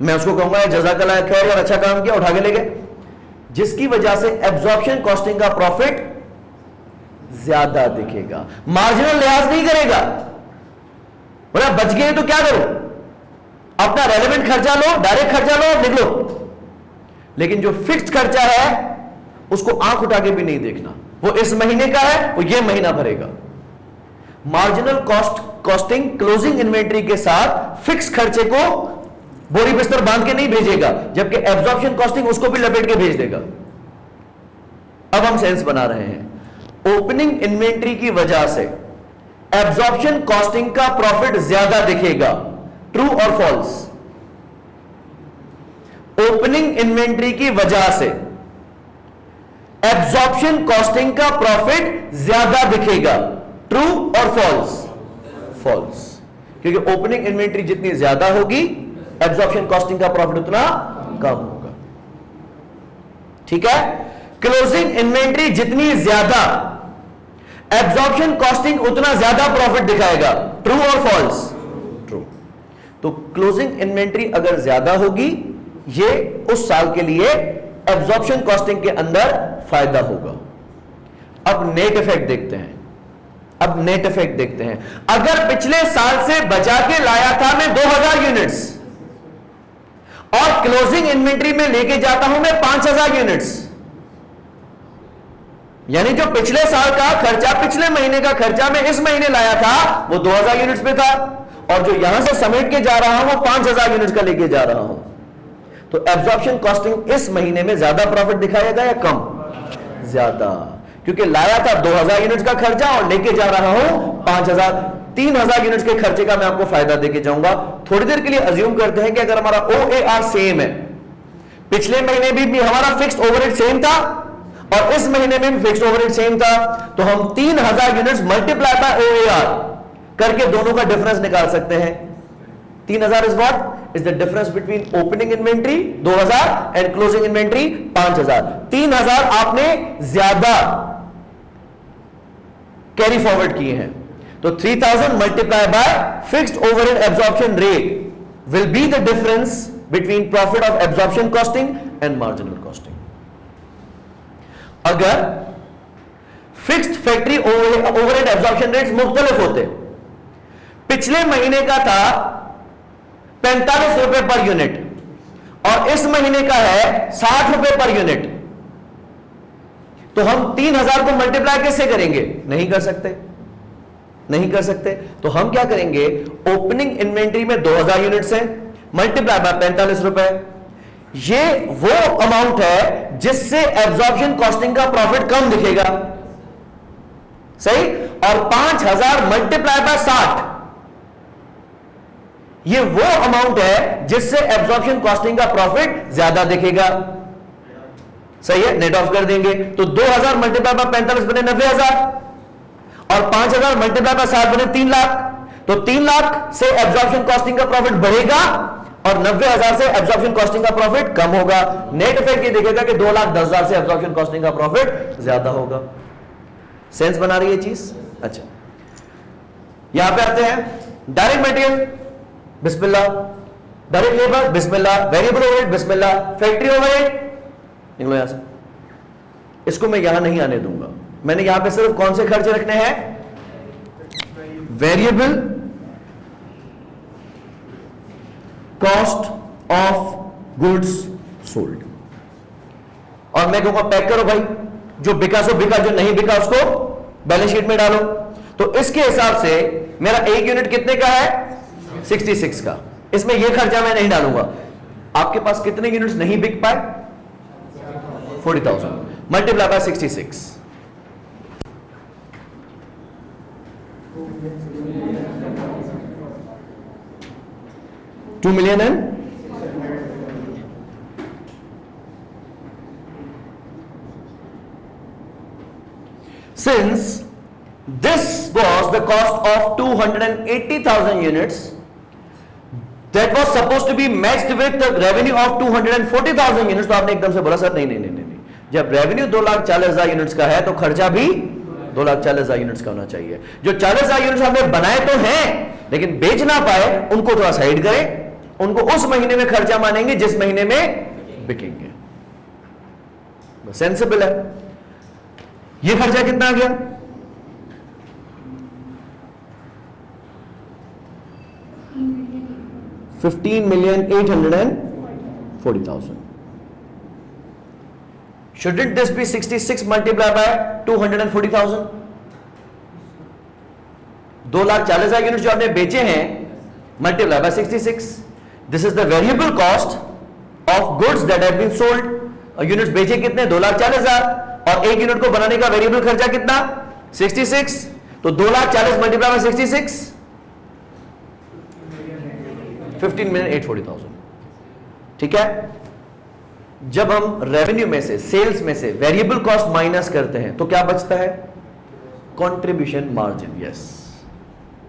मैं उसको कहूंगा जज़ाकल्लाह खैर और अच्छा काम किया, उठा के ले गए, जिसकी वजह से एब्जॉर्प्शन कॉस्टिंग का प्रॉफिट ज्यादा दिखेगा। मार्जिनल लिहाज नहीं करेगा, बोला बच गए तो क्या करो, अपना रेलेवेंट खर्चा लो, डायरेक्ट खर्चा लो और निकलो। लेकिन जो फिक्स्ड खर्चा है उसको आंख उठा के भी नहीं देखना, वो इस महीने का है, वो ये महीना भरेगा। मार्जिनल कॉस्टिंग क्लोजिंग इन्वेंट्री के साथ फिक्स खर्चे को बोरी बिस्तर बांध के नहीं भेजेगा, जबकि एब्जॉर्प्शन कॉस्टिंग उसको भी लपेट के भेज देगा। अब हम सेंस बना रहे हैं। ओपनिंग इन्वेंट्री की वजह से एब्जॉर्प्शन कॉस्टिंग का प्रॉफिट ज्यादा दिखेगा, ट्रू और फॉल्स? ओपनिंग इन्वेंट्री की वजह से एब्जॉर्प्शन कॉस्टिंग का प्रॉफिट ज्यादा दिखेगा, ट्रू और फॉल्स? फॉल्स, क्योंकि ओपनिंग इन्वेंट्री जितनी ज्यादा होगी एब्जॉर्प्शन कॉस्टिंग का प्रॉफिट उतना कम होगा। ठीक है? क्लोजिंग इन्वेंट्री जितनी ज्यादा एब्जॉर्प्शन कॉस्टिंग उतना ज्यादा प्रॉफिट दिखाएगा, ट्रू और फॉल्स? ट्रू। तो क्लोजिंग इन्वेंट्री अगर ज्यादा होगी ये उस साल के लिए एब्जॉर्प्शन कॉस्टिंग के अंदर फायदा होगा। अब नेट इफेक्ट देखते हैं। अब नेट इफेक्ट देखते हैं। अगर पिछले साल से बचा के लाया था मैं 2000 यूनिट्स और क्लोजिंग इन्वेंट्री में लेके जाता हूं मैं 5000 यूनिट्स, यानी जो पिछले साल का खर्चा, पिछले महीने का खर्चा मैं इस महीने लाया था वो 2000 यूनिट्स पे था, और जो यहां से समेट के जा रहा हूं वो 5000 यूनिट्स का लेके जा रहा हूं, तो एब्जॉर्प्शन कॉस्टिंग इस महीने में ज्यादा प्रॉफिट दिखाएगा या कम? ज्यादा, क्योंकि लाया था 2000 यूनिट्स का खर्चा और लेके जा रहा हूं 5000, 3000 यूनिट्स के खर्चे का मैं आपको फायदा देके जाऊंगा। थोड़ी देर के लिए अज्यूम करते हैं कि अगर हमारा OAR सेम है, पिछले महीने भी हमारा फिक्स्ड ओवरहेड सेम था और इस महीने में भी फिक्स्ड ओवरहेड सेम था, तो हम 3000 यूनिट्स मल्टीप्लाई बाय OAR करके दोनों का डिफरेंस निकाल सकते हैं। 3000 is what? Is the difference between opening inventory 2000 and closing inventory 5000। 3000 आपने ज्यादा कैरी फॉरवर्ड किए हैं, तो 3000 multiply by fixed overhead absorption rate will be the difference between profit of absorption costing and marginal costing. अगर fixed factory overhead absorption rates मुख्तलिफ होते, पिछले महीने का था 45 रुपए पर यूनिट और इस महीने का है 60 रुपए पर यूनिट, तो हम 3000 को मल्टीप्लाई कैसे करेंगे? नहीं कर सकते, नहीं कर सकते। तो हम क्या करेंगे? ओपनिंग इन्वेंट्री में 2000 यूनिट्स है, मल्टीप्लाई बाय 45 रुपए, ये वो अमाउंट है जिससे एब्जॉर्प्शन कॉस्टिंग का प्रॉफिट कम दिखेगा, सही? और 5000 मल्टीप्लाई बाय 60, ये वो अमाउंट है जिससे एब्जॉर्प्शन कॉस्टिंग का प्रॉफिट ज्यादा दिखेगा, सही है? नेट ऑफ कर देंगे तो 2000 मल्टीप्लाई बाय 45 बने 90000 और 5000 मल्टीप्लाई बाय 60 बने 3 लाख, तो 3 लाख से एब्जॉर्प्शन कॉस्टिंग का प्रॉफिट बढ़ेगा और 90,000 से एब्जॉर्प्शन कॉस्टिंग का प्रॉफिट कम होगा। नेट इफेक्ट ये दिखेगा कि 2,10,000 से एब्जॉर्प्शन कॉस्टिंग का प्रॉफिट ज्यादा होगा। सेंस बना रही है चीज? अच्छा, यहां पे आते हैं डायरेक्ट मटेरियल, बिस्मिल्लाह, डायरेक्ट लेबर, बिस्मिल्लाह, वेरिएबल ओवरहेड, बिस्मिल्लाह, फैक्ट्री ओवरहेड, निकलो यहां से। इसको मैं यहां नहीं आने दूंगा। मैंने यहां पे सिर्फ कौन से खर्चे रखने हैं? Variable cost of goods sold. और मैं कहूंगा पैक करो भाई, जो बिका सो बिका, जो नहीं बिका उसको बैलेंस शीट में डालो। तो इसके हिसाब से मेरा एक यूनिट कितने का है? 66 का। इसमें यह खर्चा मैं नहीं डालूंगा। आपके पास कितने यूनिट्स नहीं बिक पाए? 40,000 multiply by 66, 2 million and since this was the cost of 280,000 units that was supposed to be matched with the revenue of 240,000 units, तो आपने एकदम से बोला सर नहीं नहीं नहीं नहीं, जब रेवेन्यू 2,40,000 यूनिट्स का है तो खर्चा भी 2,40,000 यूनिट्स का होना चाहिए। जो 40,000 यूनिट्स हमने बनाए तो हैं लेकिन बेच ना पाए, उनको थोड़ा साइड करें, उनको उस महीने में खर्चा मानेंगे जिस महीने में बिकेंगे। सेंसिबल है। ये खर्चा कितना आ गया? 15,840,000। Shouldn't this be 66 multiplied by 240,000? 2,40,000 unit जो आपने बेचे हैं multiply by 66। This is the variable cost of goods that have been sold. और यूनिट्स बेचे कितने? 2,40,000। और एक यूनिट को बनाने का वेरिएबल खर्चा कितना? 66। तो 2,40,000 मल्टीप्लाई बाय 66, 15,840,000। ठीक है। जब हम रेवेन्यू में से, सेल्स में से वेरिएबल कॉस्ट माइनस करते हैं तो क्या बचता है? Contribution margin. यस,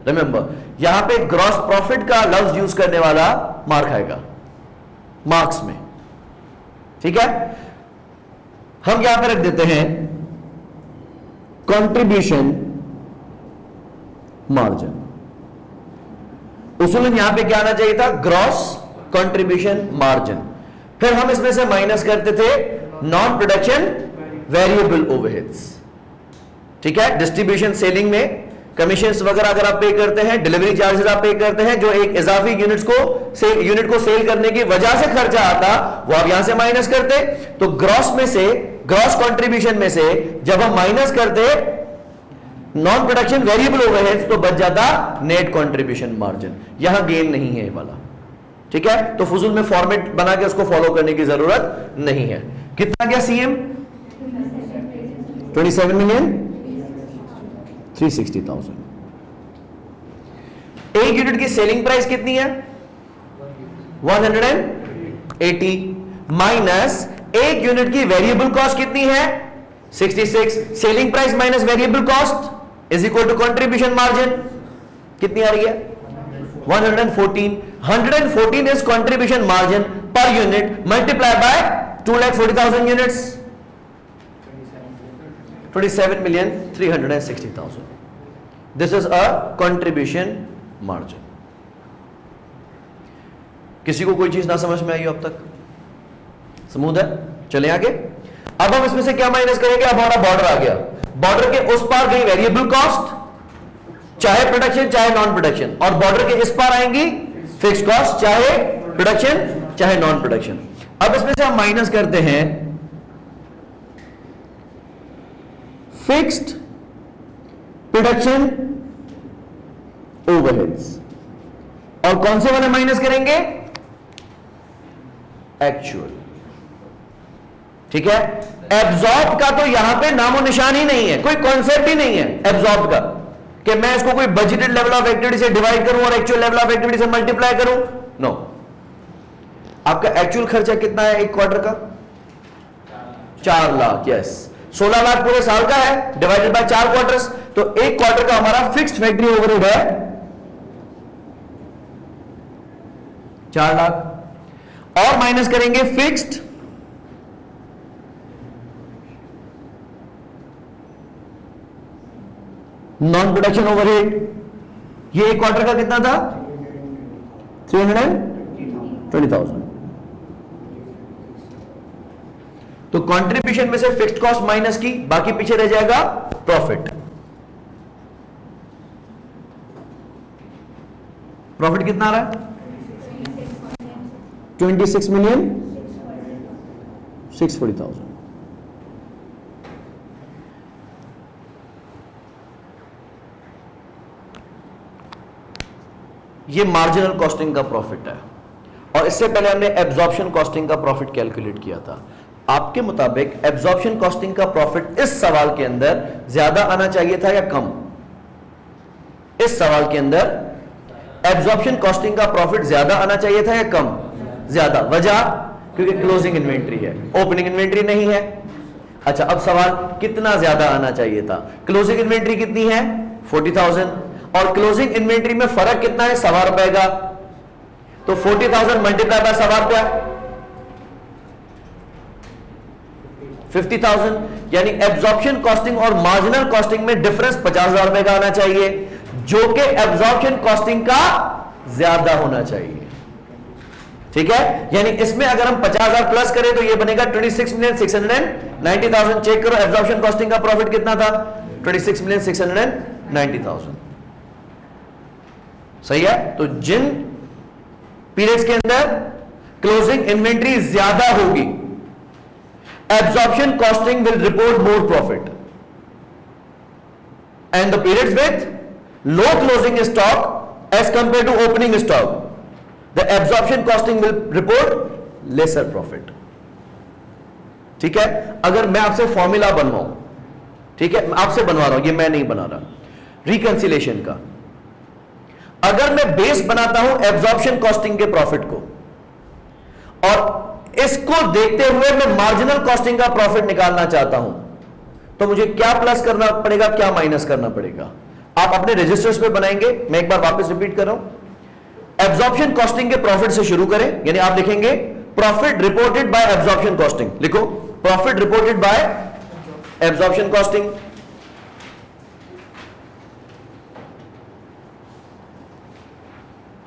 रिमेंबर, यहां पे ग्रॉस प्रॉफिट का लफ्ज यूज करने वाला मार खाएगा मार्क्स में। ठीक है, हम यहां पे रख देते हैं कंट्रीब्यूशन मार्जिन। उसूलन यहां पे क्या आना चाहिए था? Gross contribution margin. फिर हम इसमें से माइनस करते थे नॉन प्रोडक्शन वेरिएबल ओवरहेड्स। ठीक है, डिस्ट्रीब्यूशन सेलिंग में कमीशंस वगैरह अगर आप पे करते हैं, डिलीवरी चार्जेस आप पे करते हैं, जो एक इजाफी यूनिट को सेल करने की वजह से खर्चा आता, वो आप यहां से माइनस करते। तो ग्रॉस में से, ग्रॉस कंट्रीब्यूशन में से जब हम माइनस करते नॉन प्रोडक्शन वेरिएबल ओवरहेड्स तो बच जाता नेट कंट्रीब्यूशन मार्जिन। यहां गेन नहीं है ये वाला। ठीक है, तो फुजूल में फॉर्मेट बना के उसको फॉलो करने की जरूरत नहीं है। कितना गया सीएम? 27,360,000। एक यूनिट की सेलिंग प्राइस कितनी है? 180 माइनस एक यूनिट की वेरिएबल कॉस्ट कितनी है? 66। Selling price minus variable cost is equal to contribution margin. कितनी आ रही है? 114. 114 is contribution margin per unit multiplied by 2,40,000 units. 27,360,000. This is a contribution margin. किसी को कोई चीज ना समझ में आई हो अब तक? स्मूथ है? चले आगे। अब हम इसमें से क्या माइनस करेंगे? अब हमारा बॉर्डर आ गया। बॉर्डर के उस पार गई वेरिएबल कॉस्ट, चाहे प्रोडक्शन चाहे नॉन प्रोडक्शन, और बॉर्डर के इस पार आएंगी फिक्स कॉस्ट, चाहे प्रोडक्शन चाहे नॉन प्रोडक्शन। अब इसमें से हम माइनस करते हैं फिक्स्ड प्रोडक्शन ओवरहेड्स, और कौन से वाले माइनस करेंगे? एक्चुअल। ठीक है, एब्जॉर्ब का तो यहां पे नामो निशान ही नहीं है, कोई कॉन्सेप्ट ही नहीं है एब्जॉर्ब का कि मैं इसको कोई बजटेड लेवल ऑफ एक्टिविटी से डिवाइड करूं और एक्चुअल लेवल ऑफ एक्टिविटी से मल्टीप्लाई करूं। नो। आपका एक्चुअल खर्चा कितना है एक क्वार्टर का? 4 लाख। यस, 16 लाख पूरे साल का है, डिवाइडेड बाय 4 क्वार्टर्स। तो एक क्वार्टर का हमारा फिक्स्ड फैक्ट्री ओवरहेड है 4 लाख और माइनस करेंगे फिक्स्ड नॉन प्रोडक्शन ओवरहेड, ये एक क्वार्टर का कितना था 320,000। तो कंट्रीब्यूशन में से फिक्स्ड कॉस्ट माइनस की, बाकी पीछे रह जाएगा प्रॉफिट। प्रॉफिट कितना आ रहा है 26,640,000। ये मार्जिनल कॉस्टिंग का प्रॉफिट है और इससे पहले हमने एब्जॉर्प्शन कॉस्टिंग का प्रॉफिट कैलकुलेट किया था। आपके मुताबिक एब्जॉर्प्शन कॉस्टिंग का प्रॉफिट इस सवाल के अंदर ज्यादा आना चाहिए था या कम? इस सवाल के अंदर एब्जॉर्प्शन कॉस्टिंग का प्रॉफिट ज्यादा आना चाहिए था या कम? ज्यादा। वजह? क्योंकि क्लोजिंग इन्वेंट्री है, ओपनिंग इन्वेंट्री नहीं है। अच्छा, अब सवाल कितना ज्यादा आना चाहिए था? क्लोजिंग इन्वेंट्री कितनी है 40,000 और क्लोजिंग इन्वेंट्री में फर्क कितना है 1.25 रुपए का। तो 40,000 मल्टीप्लाई बाय 1.25 रुपया 50,000, यानी एब्जॉर्प्शन कॉस्टिंग और मार्जिनल कॉस्टिंग में डिफरेंस 50,000 रुपए का आना चाहिए, जो कि एब्जॉर्प्शन कॉस्टिंग का ज्यादा होना चाहिए। ठीक है, यानी इसमें अगर हम 50,000 प्लस करें तो ये बनेगा 26,690,000। चेक करो एब्जॉर्प्शन कॉस्टिंग का प्रॉफिट कितना था 26,690,000। सही है। तो जिन पीरियड्स के अंदर क्लोजिंग इन्वेंट्री ज्यादा होगी, absorption costing will report more profit, and the periods with low closing stock as compare to opening stock, the absorption costing will report lesser profit. ठीक है, अगर मैं आपसे फॉर्मूला बनवाऊं, ठीक है, आपसे बनवा रहा हूं, ये मैं नहीं बना रहा, रिकंसिलेशन का, अगर मैं बेस बनाता हूं एब्जॉर्प्शन कॉस्टिंग के प्रॉफिट को और इसको देखते हुए मैं मार्जिनल कॉस्टिंग का प्रॉफिट निकालना चाहता हूं, तो मुझे क्या प्लस करना पड़ेगा, क्या माइनस करना पड़ेगा? आप अपने रजिस्टर्स पे बनाएंगे। मैं एक बार वापस रिपीट कर रहा हूं, एब्जॉर्प्शन कॉस्टिंग के प्रॉफिट से शुरू करें, यानी आप लिखेंगे profit reported by absorption costing. लिखो profit reported by absorption costing.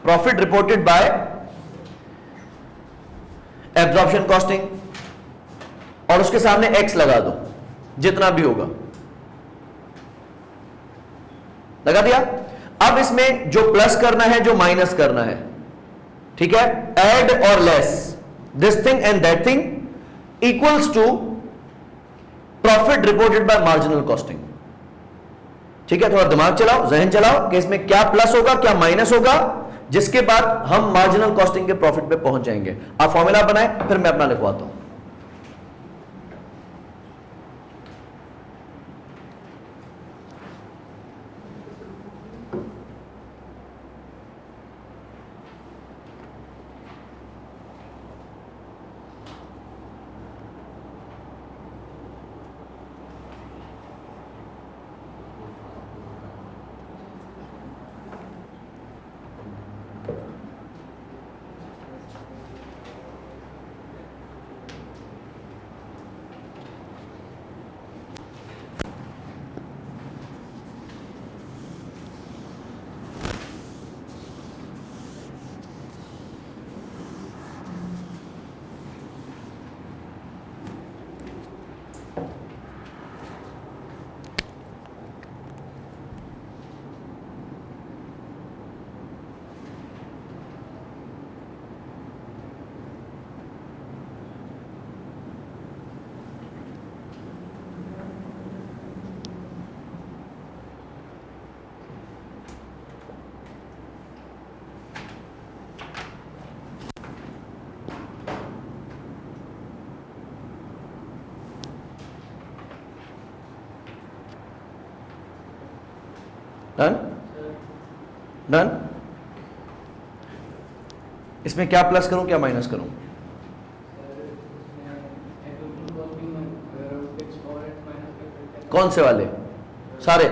Profit reported by absorption costing और उसके सामने एक्स लगा दो, जितना भी होगा लगा दिया। अब इसमें जो प्लस करना है, जो माइनस करना है, ठीक है, एड और less, this thing and that thing equals to profit reported by marginal costing. ठीक है, थोड़ा दिमाग चलाओ, जहन चलाओ कि इसमें क्या प्लस होगा, क्या माइनस होगा, जिसके बाद हम मार्जिनल कॉस्टिंग के प्रॉफिट पे पहुंच जाएंगे। आप फॉर्मूला बनाएं, फिर मैं अपना लिखवाता हूं। Done done. इसमें क्या प्लस करूं, क्या माइनस करूं? कौन से वाले? सारे?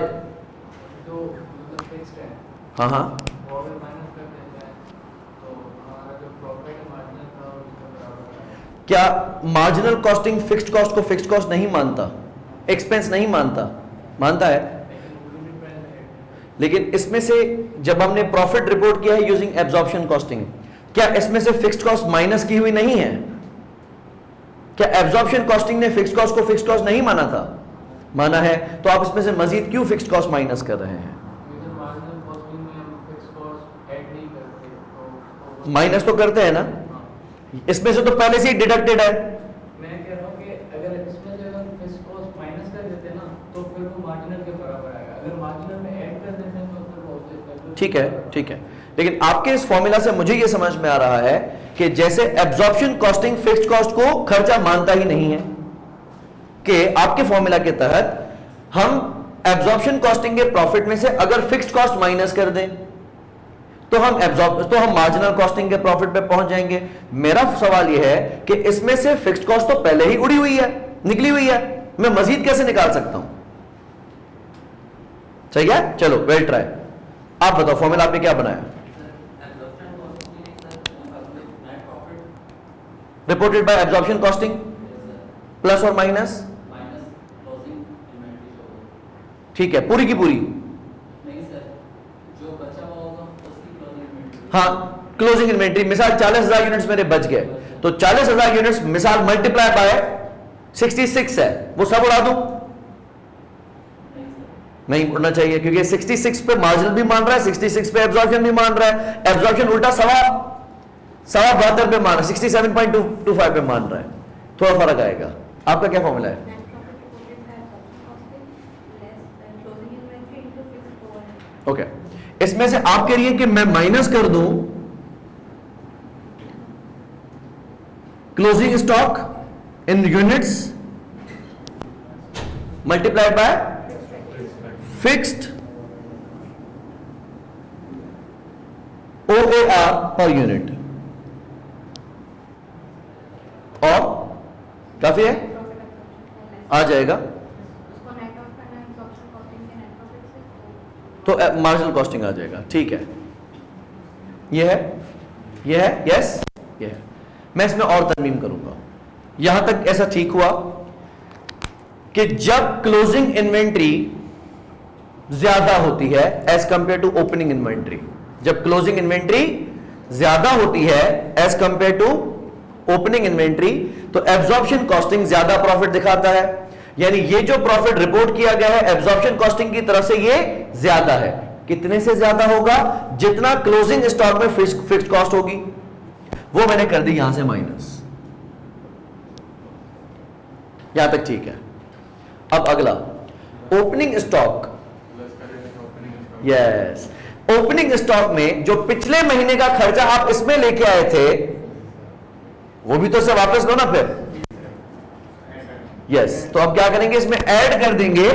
हाँ हाँ, क्या मार्जिनल कॉस्टिंग फिक्स्ड कॉस्ट को फिक्स्ड कॉस्ट नहीं मानता, एक्सपेंस नहीं मानता? मानता है। लेकिन इसमें से जब हमने प्रॉफिट रिपोर्ट किया है यूजिंग एब्जॉर्प्शन कॉस्टिंग, क्या इसमें से फिक्स्ड कॉस्ट माइनस की हुई नहीं है? क्या एब्जॉर्प्शन कॉस्टिंग ने फिक्स्ड कॉस्ट को फिक्स्ड कॉस्ट नहीं माना था? माना है। तो आप इसमें से मजीद क्यों फिक्स्ड कॉस्ट माइनस कर रहे हैं? माइनस तो करते हैं ना, इसमें से तो पहले से ही डिडक्टेड है। मैं कह रहा हूं कि अगर इसमें से अगर फिक्स्ड कॉस्ट माइनस कर देते ना तो फिर वो मार्जिनल के बराबर आएगा, अगर मार्जिनल में ऐड कर देते हैं तो फिर वो ठीक है, ठीक है। लेकिन आपके इस फॉर्मूला से मुझे यह समझ में आ रहा है कि जैसे एब्जॉर्प्शन कॉस्टिंग फिक्स्ड कॉस्ट को खर्चा मानता ही नहीं है, कि आपके फॉर्मूला के तहत हम एब्जॉर्प्शन कॉस्टिंग के प्रॉफिट में से अगर फिक्स्ड कॉस्ट माइनस कर दें तो हम मार्जिनल कॉस्टिंग के प्रॉफिट पे पहुंच जाएंगे। मेरा सवाल यह है कि इसमें से फिक्स्ड कॉस्ट तो पहले ही उड़ी हुई है, निकली हुई है, मैं मजीद कैसे निकाल सकता हूं? सही है, चलो वेल ट्राई। आप बताओ फॉर्मूला आपने क्या बनाया? Reported by absorption costing plus और माइनस, ठीक है, पूरी की पूरी। हाँ, क्लोजिंग इन्वेंट्री मिसाल 40,000 यूनिट्स मेरे बच गए, तो 40,000 यूनिट्स मिसाल मल्टीप्लाई बाय 66 है, वो सब उड़ा दूं? नहीं उड़ना चाहिए, क्योंकि 66 पे मार्जिनल भी मान रहा है, 66 पे एब्जॉर्प्शन भी मान रहा है। एब्जॉर्प्शन उल्टा सवा 72 पे मान रहा है, 67.25 पे मान रहा है, थोड़ा फर्क आएगा। आपका क्या फॉर्मूला है? ओके, इसमें से आप कह रही है कि मैं माइनस कर दूं closing stock in units multiplied by fixed OAR per unit, और काफी है, आ जाएगा। तो मार्जिनल कॉस्टिंग आ जाएगा, ठीक है। यह है, यस, यह है। मैं इसमें और तरमीम करूंगा। यहां तक ऐसा ठीक हुआ कि जब क्लोजिंग इन्वेंट्री ज्यादा होती है as compare to opening inventory, जब क्लोजिंग इन्वेंट्री ज्यादा होती है as compare to opening inventory, तो एब्जॉर्प्शन कॉस्टिंग ज्यादा प्रॉफिट दिखाता है। यानी ये जो प्रॉफिट रिपोर्ट किया गया है एब्जॉर्प्शन कॉस्टिंग की तरफ से ये ज्यादा है। कितने से ज्यादा होगा? जितना क्लोजिंग स्टॉक में फिक्स्ड कॉस्ट होगी, वो मैंने कर दी यहां से माइनस। यहां तक ठीक है। अब अगला opening stock. Yes, opening stock में जो पिछले महीने का खर्चा आप इसमें लेके आए थे वो भी तो से वापस लो ना फिर। यस, तो अब क्या करेंगे, इसमें ऐड कर देंगे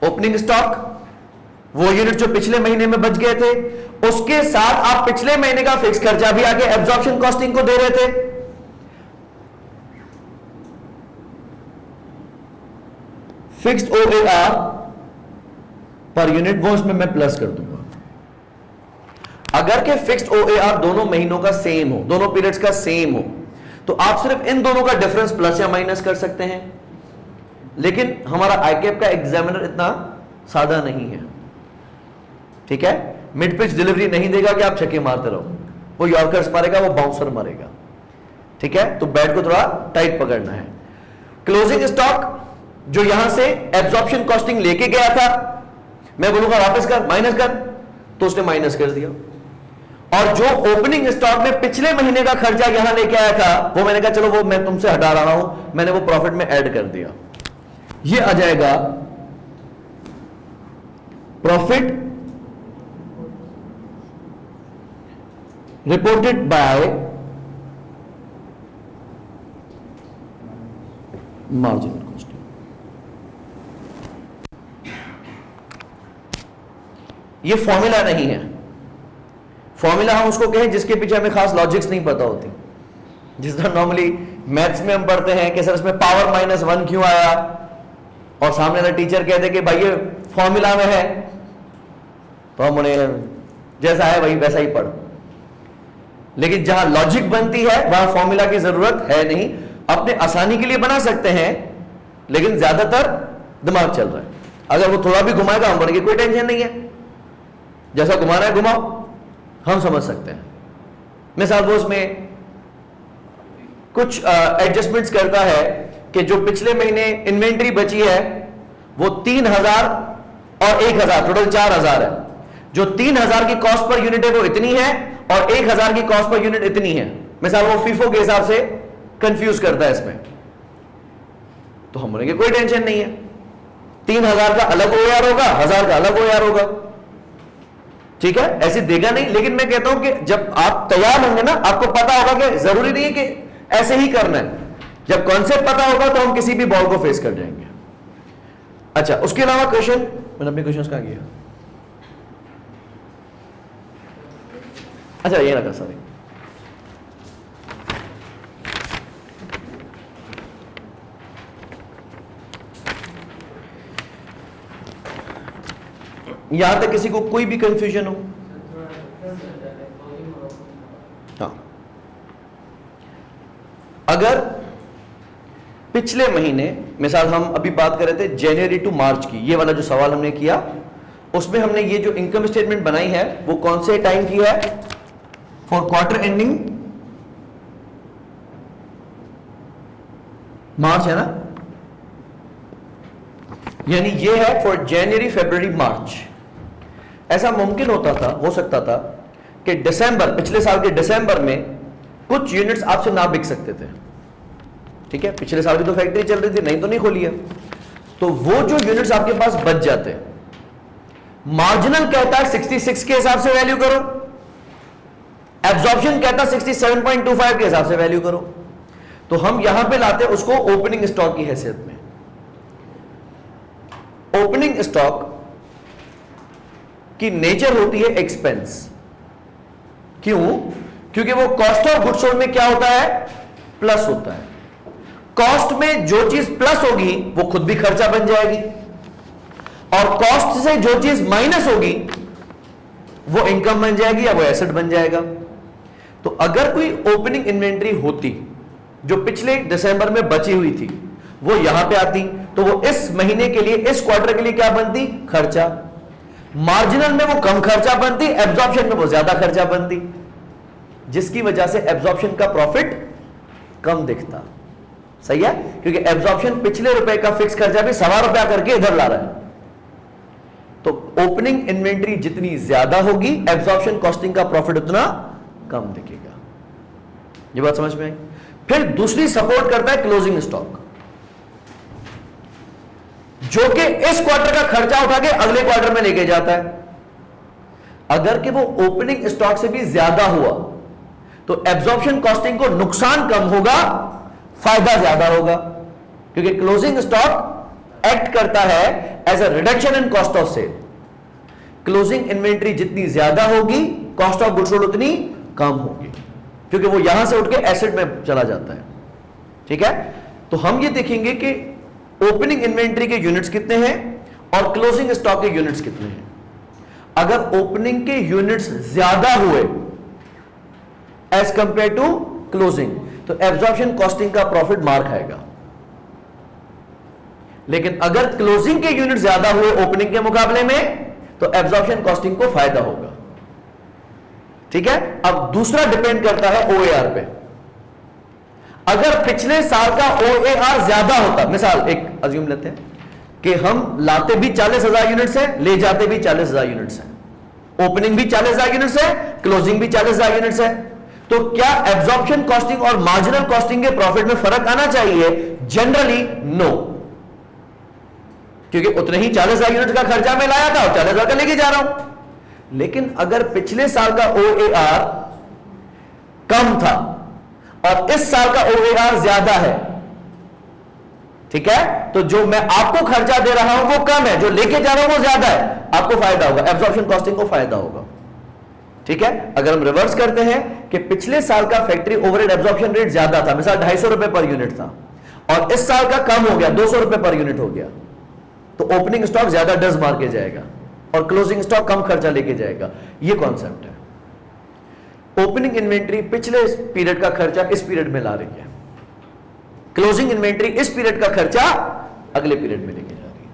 ओपनिंग स्टॉक, वो यूनिट जो पिछले महीने में बच गए थे, उसके साथ आप पिछले महीने का फिक्स खर्चा भी आगे एब्जॉर्प्शन कॉस्टिंग को दे रहे थे। फिक्स्ड OAR पर यूनिट, वो इसमें मैं प्लस कर दूंगा। अगर के फिक्स्ड OAR दोनों महीनों का सेम हो, दोनों पीरियड्स का सेम हो, तो आप सिर्फ इन दोनों का डिफरेंस प्लस या माइनस कर सकते हैं। लेकिन हमारा आईकेप का एग्जामिनर इतना सादा नहीं है, ठीक है। मिड पिच डिलीवरी नहीं देगा कि आप छक्के मारते रहो, वो यॉर्कर्स मारेगा, वो बाउंसर मारेगा, ठीक है। तो बैट को थोड़ा टाइट पकड़ना है। क्लोजिंग स्टॉक जो यहां से एब्जॉर्प्शन कॉस्टिंग लेके गया था, मैं बोलूंगा वापस कर, माइनस कर, तो उसने माइनस कर दिया। और जो ओपनिंग स्टॉक में पिछले महीने का खर्चा यहां लेके आया था, वो मैंने कहा चलो वो मैं तुमसे हटा रहा हूं, मैंने वो प्रॉफिट में ऐड कर दिया। ये आ जाएगा profit reported by marginal costing. ये फॉर्मूला नहीं है। फॉर्मूला हम उसको कहें जिसके पीछे हमें खास लॉजिक्स नहीं पता होती। जिस तरह नॉर्मली मैथ्स में हम पढ़ते हैं कि सर इसमें पावर -1 क्यों आया, और सामने वाला टीचर कहते कि भाई ये फॉर्मूला में है, तो हम उन्हें जैसा है वही वैसा ही पढ़, लेकिन जहां लॉजिक बनती है वहां फॉर्मूला की जरूरत है नहीं। अपने आसानी के लिए बना सकते हैं, लेकिन ज्यादातर दिमाग चल रहा है। अगर वो थोड़ा भी घुमाएगा हम बोलेंगे कोई टेंशन नहीं है, जैसा घुमाना है घुमाओ, हम समझ सकते हैं। मिसाल वो उसमें कुछ एडजस्टमेंट्स करता है कि जो पिछले महीने इन्वेंट्री बची है वो 3000 और 1000 टोटल 4000 है। जो 3000 की कॉस्ट पर यूनिट है वो इतनी है और 1000 की कॉस्ट पर यूनिट इतनी है। मिसाल वो फीफो के हिसाब से कंफ्यूज करता है इसमें, तो हम बोलेंगे कोई टेंशन नहीं है, 3000 का अलग OAR होगा, 1000 का अलग OAR होगा, ठीक है, ऐसे देगा नहीं। लेकिन मैं कहता हूं कि जब आप तैयार होंगे ना, आपको पता होगा कि जरूरी नहीं है कि ऐसे ही करना है। जब कॉन्सेप्ट पता होगा तो हम किसी भी बॉल को फेस कर जाएंगे। अच्छा, उसके अलावा क्वेश्चन, मैंने अपने क्वेश्चन कहां किया? अच्छा ये रखा, सॉरी। यहां तक किसी को कोई भी कंफ्यूजन हो? हाँ, अगर पिछले महीने, मिसाल हम अभी बात कर रहे थे जनवरी टू मार्च की, ये वाला जो सवाल हमने किया उसमें हमने ये जो इनकम स्टेटमेंट बनाई है वो कौन से टाइम की है? फॉर क्वार्टर एंडिंग मार्च है ना, यानी ये है फॉर जनवरी फरवरी मार्च। ऐसा मुमकिन होता था, हो सकता था कि दिसंबर, पिछले साल के दिसंबर में कुछ यूनिट्स आपसे ना बिक सकते थे, ठीक है, पिछले साल की तो फैक्ट्री चल रही थी, नहीं तो नहीं खोली है, तो वो जो यूनिट्स आपके पास बच जाते, मार्जिनल कहता है 66 के हिसाब से वैल्यू करो, एब्जॉर्प्शन कहता है 67.25 के हिसाब से वैल्यू करो, तो हम यहां पे लाते हैं उसको ओपनिंग स्टॉक की हैसियत में। ओपनिंग स्टॉक की नेचर होती है एक्सपेंस। क्यों? क्योंकि वो कॉस्ट ऑफ गुड्स सोल्ड में क्या होता है? प्लस होता है। कॉस्ट में जो चीज प्लस होगी वो खुद भी खर्चा बन जाएगी, और कॉस्ट से जो चीज माइनस होगी वो इनकम बन जाएगी या वो एसेट बन जाएगा। तो अगर कोई ओपनिंग इन्वेंट्री होती जो पिछले दिसंबर में बची हुई थी, वो यहां पे आती, तो वो इस महीने के लिए, इस क्वार्टर के लिए क्या बनती? खर्चा। मार्जिनल में वो कम खर्चा बनती, एब्जॉर्प्शन में वो ज्यादा खर्चा बनती, जिसकी वजह से एब्जॉर्प्शन का प्रॉफिट कम दिखता। सही है, क्योंकि एब्जॉर्प्शन पिछले रुपए का फिक्स खर्चा भी ₹1.25 करके इधर ला रहा है। तो ओपनिंग इन्वेंट्री जितनी ज्यादा होगी, एब्जॉर्प्शन कॉस्टिंग का प्रॉफिट उतना कम दिखेगा। ये बात समझ में आई? फिर दूसरी सपोर्ट करता है क्लोजिंग स्टॉक, जो कि इस क्वार्टर का खर्चा उठा के अगले क्वार्टर में लेके जाता है। अगर कि वो ओपनिंग स्टॉक से भी ज्यादा हुआ तो एब्जॉर्प्शन कॉस्टिंग को नुकसान कम होगा, फायदा ज्यादा होगा, क्योंकि क्लोजिंग स्टॉक एक्ट करता है as a reduction in cost of sale. Closing inventory जितनी ज्यादा होगी, कॉस्ट ऑफ गुड्स सोल्ड उतनी कम होगी, क्योंकि वो यहां से उठ के एसेट में चला जाता है। ठीक है, तो हम ये देखेंगे कि ओपनिंग इन्वेंट्री के यूनिट्स कितने हैं और क्लोजिंग स्टॉक के यूनिट्स कितने हैं। अगर ओपनिंग के यूनिट्स ज्यादा हुए एज कंपेयर टू क्लोजिंग, तो एब्जॉर्प्शन कॉस्टिंग का प्रॉफिट मार खाएगा। लेकिन अगर क्लोजिंग के यूनिट ज्यादा हुए ओपनिंग के मुकाबले में, तो एब्जॉर्प्शन कॉस्टिंग को फायदा होगा। ठीक है, अब दूसरा डिपेंड करता है OAR पे। अगर पिछले साल का OAR ज्यादा होता, मिसाल एक अज्यूम लेते हैं कि हम लाते भी 40,000 यूनिट्स है, ले जाते भी 40,000 यूनिट्स है, ओपनिंग भी 40,000 यूनिट्स है, क्लोजिंग भी 40,000 यूनिट्स है, तो क्या एब्जॉर्प्शन कॉस्टिंग और मार्जिनल कॉस्टिंग के प्रॉफिट में फर्क आना चाहिए? जनरली नो, क्योंकि उतने ही 40,000 यूनिट का खर्चा मैं लाया था और 40,000 का लेके जा रहा हूं। लेकिन अगर पिछले साल का OAR कम था और इस साल का OAR ज्यादा है, ठीक है, तो जो मैं आपको खर्चा दे रहा हूं वो कम है, जो लेके जा रहा हूं वो ज्यादा है, आपको फायदा होगा, एब्जॉर्प्शन कॉस्टिंग को फायदा होगा। ठीक है, अगर हम रिवर्स करते हैं कि पिछले साल का फैक्ट्री ओवरहेड एब्जॉर्प्शन रेट ज्यादा था, मिसाल 250 रुपए पर यूनिट था, और इस साल का कम हो गया, 200 रुपए पर यूनिट हो गया, तो ओपनिंग स्टॉक ज्यादा डज मार के जाएगा। और क्लोजिंग स्टॉक कम खर्चा लेके जाएगा, ये कॉन्सेप्ट है। ओपनिंग इन्वेंट्री पिछले पीरियड का खर्चा इस पीरियड में ला रही है, क्लोजिंग इन्वेंट्री इस पीरियड का खर्चा अगले पीरियड में लेके जा रही है।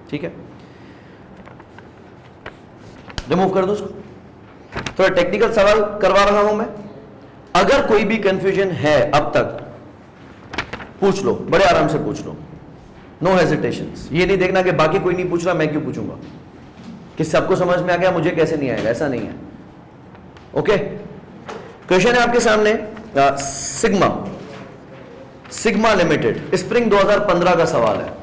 ठीक है, रिमूव कर दो उसको। थोड़ा टेक्निकल सवाल करवा रहा हूं मैं, अगर कोई भी कंफ्यूजन है अब तक पूछ लो, बड़े आराम से पूछ लो, नो हेजिटेशंस। ये नहीं देखना कि बाकी कोई नहीं पूछ रहा मैं क्यों पूछूंगा, कि सबको समझ में आ गया मुझे कैसे नहीं आएगा, ऐसा नहीं है। ओके, क्वेश्चन है आपके सामने, सिग्मा लिमिटेड स्प्रिंग 2015 का सवाल है।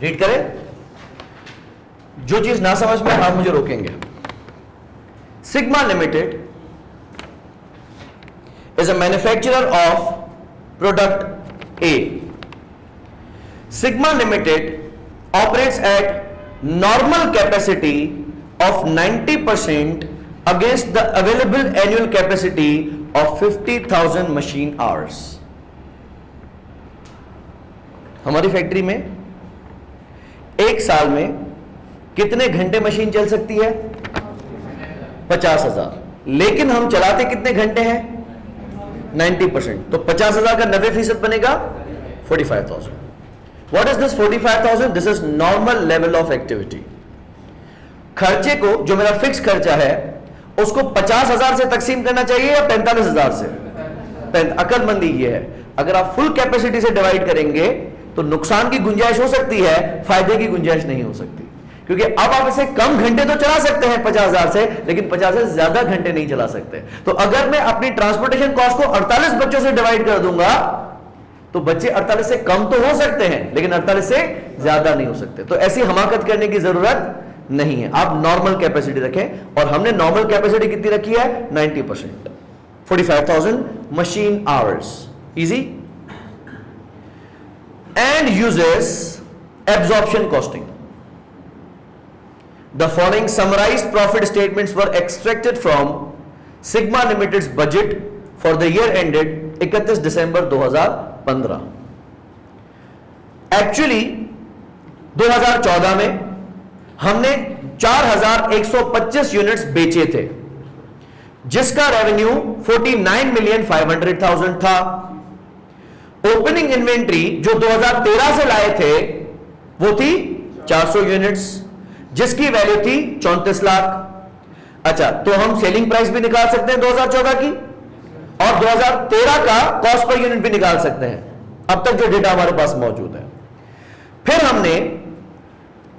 रीड करें, जो चीज ना समझ में आप मुझे रोकेंगे। Sigma limited is a manufacturer of product A. Sigma limited operates at normal capacity of 90% against the available annual capacity of 50,000 machine hours. हमारी फैक्ट्री में एक साल में कितने घंटे मशीन चल सकती है? 50,000। लेकिन हम चलाते कितने घंटे हैं? 90%। तो 50,000 का 90% बनेगा 45,000। What is this 45,000? This is normal level of activity. खर्चे को, जो मेरा फिक्स खर्चा है, उसको 50,000 से तकसीम करना चाहिए या 45,000 से? अकलमंदी ये है, अगर आप फुल कैपेसिटी से डिवाइड करेंगे तो नुकसान की गुंजाइश हो सकती है, फायदे की गुंजाइश नहीं हो सकती। क्योंकि अब आप इसे कम घंटे तो चला सकते हैं 50,000 से, लेकिन 50 से ज्यादा घंटे नहीं चला सकते। तो अगर मैं अपनी ट्रांसपोर्टेशन कॉस्ट को 48 बच्चों से डिवाइड कर दूंगा तो बच्चे 48 से कम तो हो सकते हैं, लेकिन 48 से ज्यादा नहीं हो सकते। तो ऐसी हमाकत करने की जरूरत नहीं है, आप नॉर्मल कैपेसिटी रखें। और हमने नॉर्मल कैपेसिटी कितनी रखी है? 90%, 45,000 machine hours. Easy. And uses absorption costing. The following summarized profit statements were extracted from Sigma Limited's budget for the year ended 31 December 2015. Actually 2014 में हमने 4,125 यूनिट्स बेचे थे, जिसका रेवेन्यू 49,500,000 था। ओपनिंग इन्वेंट्री जो 2013 से लाए थे वो थी 400 यूनिट्स, जिसकी वैल्यू थी 34 लाख। अच्छा, तो हम सेलिंग प्राइस भी निकाल सकते हैं 2014 की, और 2013 का कॉस्ट पर यूनिट भी निकाल सकते हैं, अब तक जो डेटा हमारे पास मौजूद है। फिर हमने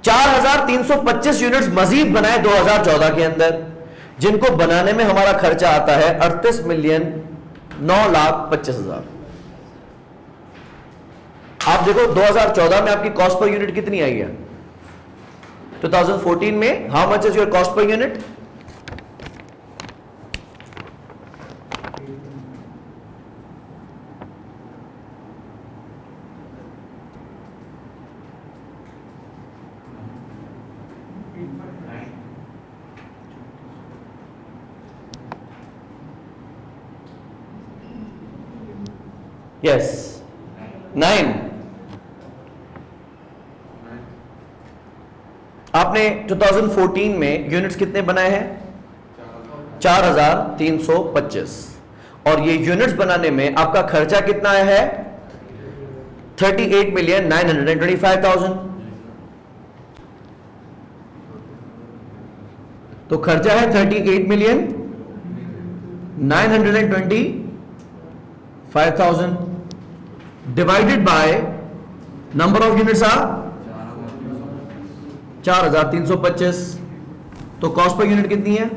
4,325 यूनिट्स मजीद बनाए 2014 के अंदर, जिनको बनाने में हमारा खर्चा आता है 38,09,25,000। आप देखो 2014 में आपकी कॉस्ट पर यूनिट कितनी आई है? 2014 में how much is your cost per unit? Yes, 9। आपने 2014 में यूनिट्स कितने बनाए हैं? 4,325। और ये यूनिट्स बनाने में आपका खर्चा कितना आया है? 38,925,000। तो खर्चा है 38,925,000 divided by number of units are 4,325। तो कॉस्ट पर यूनिट कितनी है?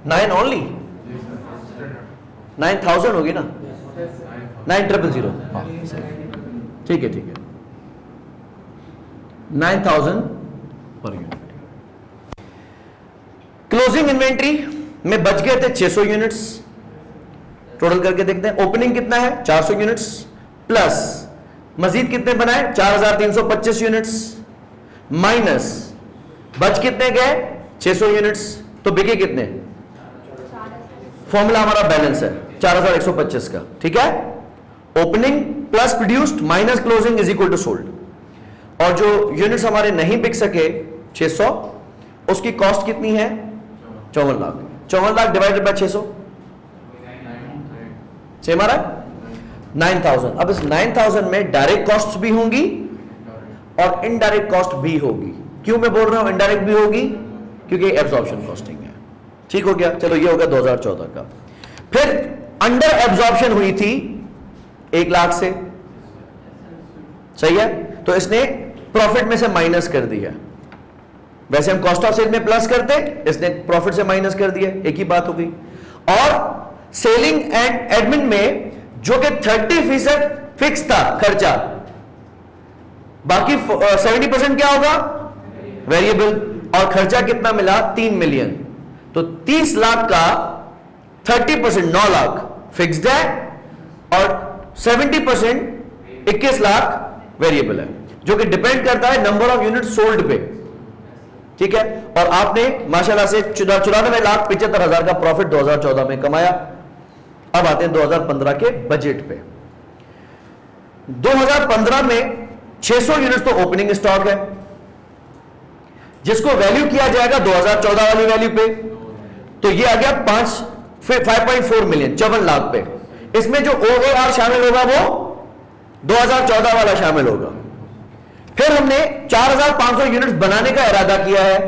9 ओनली, 9,000 होगी ना? 9,000। हाँ, ठीक है, ठीक है, 9,000 पर यूनिट। क्लोजिंग इन्वेंट्री में बच गए थे 600 यूनिट्स। टोटल करके देखते हैं, ओपनिंग कितना है 400 यूनिट्स प्लस मजीद कितने बनाए 4325 यूनिट्स माइनस बच कितने गए 600 यूनिट्स, तो बिके कितने, फॉर्मूला हमारा बैलेंस है 4125 का, ठीक है। Opening plus produced minus closing is equal to sold, और जो यूनिट्स हमारे नहीं बिक सके 600, उसकी कॉस्ट कितनी है 54 lakh. 54 lakh divided by 600 same आ रहा है 9000। अब इस 9000 में डायरेक्ट कॉस्ट भी होंगी और इनडायरेक्ट कॉस्ट भी होगी। क्यों मैं बोल रहा हूं इनडायरेक्ट भी होगी, क्योंकि एब्जॉर्प्शन कॉस्टिंग है। ठीक हो गया, चलो ये होगा 2014 का। फिर अंडर एब्जॉर्प्शन हुई थी 1 लाख से, सही है, तो इसने प्रॉफिट में से माइनस कर दिया। वैसे हम कॉस्ट ऑफ सेल में प्लस करते, इसने प्रॉफिट से माइनस कर दिया, एक ही बात हो गई। और सेलिंग एंड एडमिन में जो कि 30% फिक्स था खर्चा, बाकी 70% क्या होगा वेरिएबल, और खर्चा कितना मिला 3 मिलियन, तो 30 लाख का 30% 9 लाख फिक्स्ड है और 70% 21 लाख वेरिएबल है, जो कि डिपेंड करता है नंबर ऑफ यूनिट सोल्ड पे, ठीक है। और आपने माशाल्लाह से 94,75,000 का प्रॉफिट 2014 में कमाया। अब आते हैं 2015 के बजट पे। 2015 में 600 यूनिट्स तो ओपनिंग स्टॉक है, जिसको वैल्यू किया जाएगा 2014 वाली वैल्यू पे, तो ये आ गया 5.4 मिलियन 54 लाख पे। इसमें जो OAR शामिल होगा वो 2014 वाला शामिल होगा। फिर हमने 4500 यूनिट्स बनाने का इरादा किया है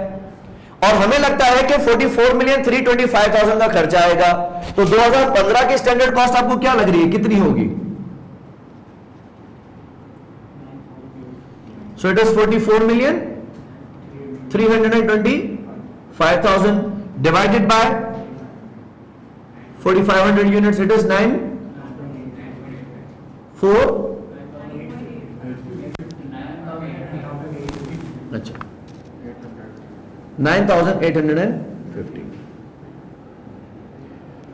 और हमें लगता है कि 44,325,000 का खर्चा आएगा। तो 2015 की स्टैंडर्ड कॉस्ट आपको क्या लग रही है, कितनी होगी? So it is 44,325,000 divided by 4,500 units, it is 9,4 अच्छा 9,850।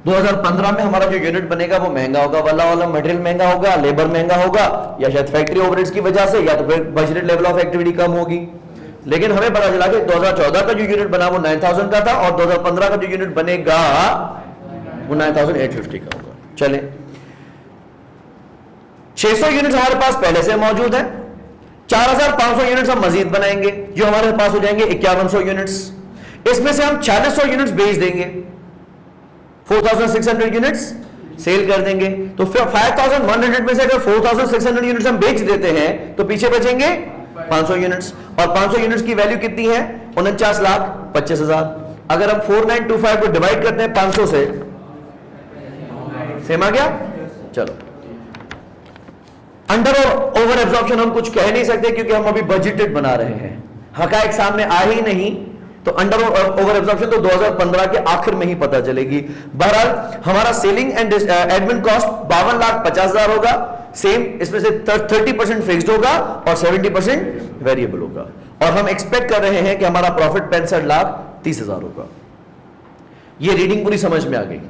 2015 में हमारा जो यूनिट बनेगा वो महंगा होगा, वाला मटेरियल महंगा होगा, लेबर महंगा होगा, या शायद फैक्ट्री ओवरहेड्स की वजह से, या तो फिर बजटेड लेवल ऑफ एक्टिविटी कम होगी। लेकिन हमें पता चला कि 2014 का जो यूनिट बना वो 9,000 का था और 2015 का जो यूनिट बनेगा वो 9,850 का होगा। चले 600 यूनिट हमारे पास पहले से मौजूद है, 4,500 यूनिट्स हम मजीद बनाएंगे, जो हमारे पास हो जाएंगे 5100 यूनिट्स। इसमें से हम 4600 यूनिट्स बेच देंगे, 4,600 यूनिट्स सेल कर देंगे। तो 5,100 में से अगर 4,600 यूनिट्स हम बेच देते हैं तो पीछे बचेंगे 500 यूनिट्स, और 500 यूनिट्स की वैल्यू कितनी है 49,25,000। अगर हम 4925 को डिवाइड करते हैं 500 से, सेम आ गया। चलो अंडर और ओवर एब्जॉर्प्शन हम कुछ कह नहीं सकते क्योंकि हम अभी बजटेड बना रहे हैं, हकायक सामने आ ही नहीं, तो अंडर और ओवर एब्जॉर्प्शन तो 2015 के आखिर में ही पता चलेगी। बहरहाल हमारा सेलिंग एंड एडमिन कॉस्ट 52,50,000 होगा, सेम, इसमें से 30% फिक्स्ड होगा और 70% वेरिएबल होगा। और हम एक्सपेक्ट कर रहे हैं कि हमारा प्रॉफिट 65,30,000 होगा। ये रीडिंग पूरी समझ में आ गई,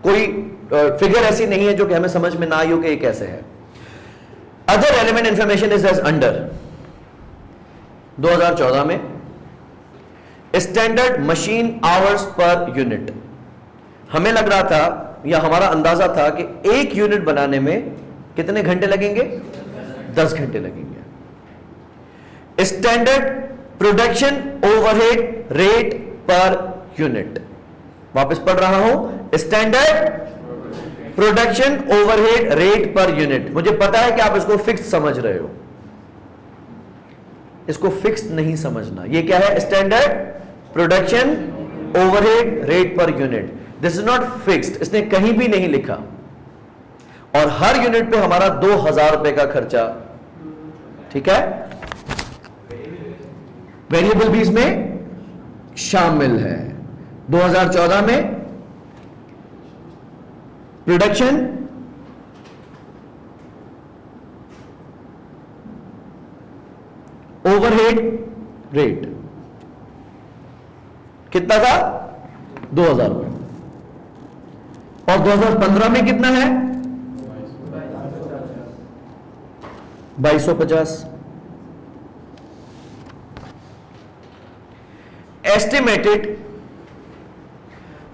कोई फिगर ऐसी नहीं है जो कि हमें समझ में ना आई हो कि ये कैसे है। Other element information is as under. 2014 में standard machine hours per unit, हमें लग रहा था या हमारा अंदाजा था कि एक यूनिट बनाने में कितने घंटे लगेंगे, 10 घंटे लगेंगे। Standard production overhead rate per unit, वापस पढ़ रहा हूं, standard production overhead rate per unit. मुझे पता है कि आप इसको फिक्स समझ रहे हो, इसको फिक्स नहीं समझना। ये क्या है, standard production overhead rate per unit. This is not fixed, इसने कहीं भी नहीं लिखा। और हर यूनिट पे हमारा 2,000 रुपए का खर्चा, ठीक है, वेरिएबल भी इसमें शामिल है। 2014 में प्रोडक्शन ओवरहेड रेट कितना था, 2,000 रुपए। और 2015 में कितना है? 2250। Estimated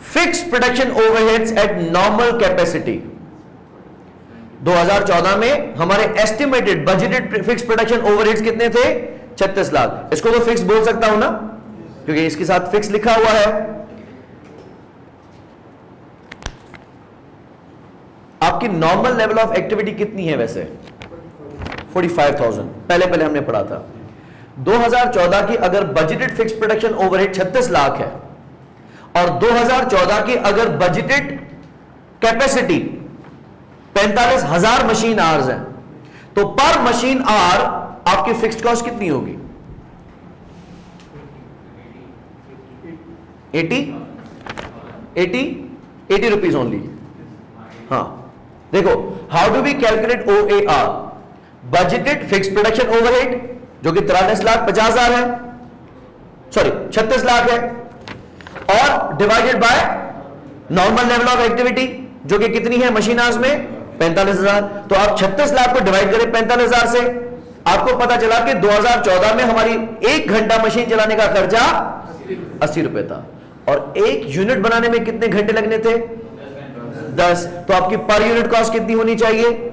fixed production overheads at normal capacity। 2014 में हमारे estimated budgeted fix production overheads कितने थे? 36 लाख। इसको तो फिक्स बोल सकता हूं ना, क्योंकि इसके साथ फिक्स लिखा हुआ है। आपकी नॉर्मल लेवल ऑफ एक्टिविटी कितनी है वैसे? 45,000 पहले हमने पढ़ा था। 2014 की अगर budgeted fix production overhead 36 lakh है और 2014 की अगर बजटेड कैपेसिटी 45,000 मशीन आवर्स है, तो पर मशीन आवर आपकी फिक्स्ड कॉस्ट कितनी होगी? 80 रुपीज ओनली। हाँ देखो, how do we calculate OAR? Budgeted fix production overhead जो कि 43,50,000 है, सॉरी 36 लाख है, और divided by normal level of activity जो कि कितनी है मशीन आवर्स में? 45,000। तो आप 36 लाख को डिवाइड करें 45,000 से, आपको पता चला कि 2014 में हमारी 1 घंटा मशीन चलाने का खर्चा 80 रुपए था, और 1 यूनिट बनाने में कितने घंटे लगने थे? 10। तो आपकी पर यूनिट कॉस्ट कितनी होनी चाहिए?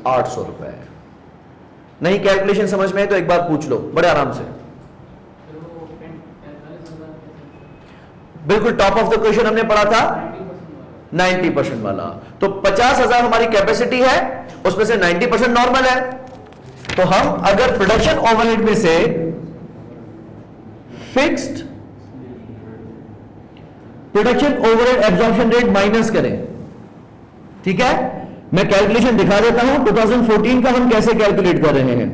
800 रुपए। नहीं कैलकुलेशन समझ में है तो एक बार पूछ लो बड़े आराम से। बिल्कुल टॉप ऑफ द क्वेश्चन हमने पढ़ा था 90% वाला। तो 50,000 हमारी कैपेसिटी है, उसमें से 90% नॉर्मल है। तो हम अगर प्रोडक्शन ओवरहेड में से fixed production overhead absorption rate minus करें, ठीक है, मैं कैलकुलेशन दिखा देता हूं 2014 का हम कैसे कैलकुलेट कर रहे हैं।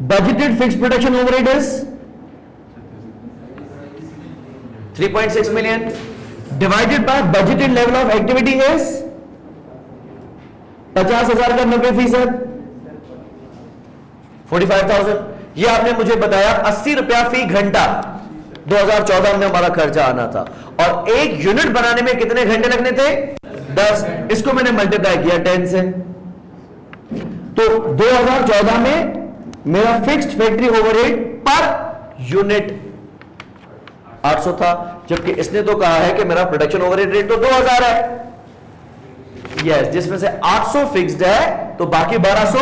Budgeted fixed production overhead is 3.6 million divided by budgeted level of activity is 50,000 का 90%, 45,000। ये आपने मुझे बताया 80 रुपया फी घंटा 2014 में हमारा खर्चा आना था, और 1 यूनिट बनाने में कितने घंटे लगने थे? 10। इसको मैंने मल्टीप्लाई किया 10 से, तो 2014 में मेरा fixed factory overhead per unit 800 था, जबकि इसने तो कहा है कि मेरा प्रोडक्शन ओवरहेड रेट तो 2000 है। यस, जिसमें से 800 फिक्स्ड है तो बाकी 1200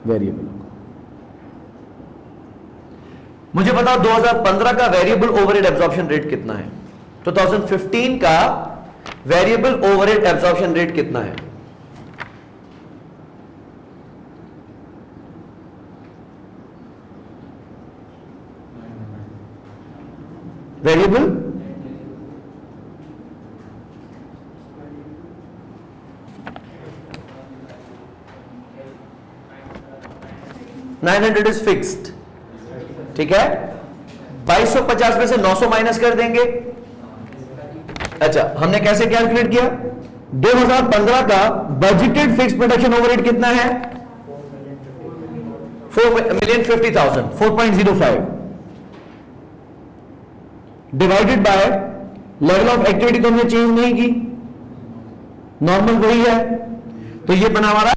वेरिएबल। मुझे बताओ 2015 का वेरिएबल ओवरहेड एब्जॉर्प्शन रेट कितना है? 2015 का वेरिएबल ओवरहेड एब्जॉर्प्शन रेट कितना है? वेरिएबल $900 इज फिक्स्ड, ठीक है। 2250 में से 900 माइनस कर देंगे। अच्छा, हमने कैसे कैलकुलेट किया? 2015 का बजटेड फिक्स प्रोडक्शन ओवरहेड कितना है? 4,50,000, 4.05 divided by level of activity तो हमने चेंज नहीं की, नॉर्मल वही है, तो ये बना हमारा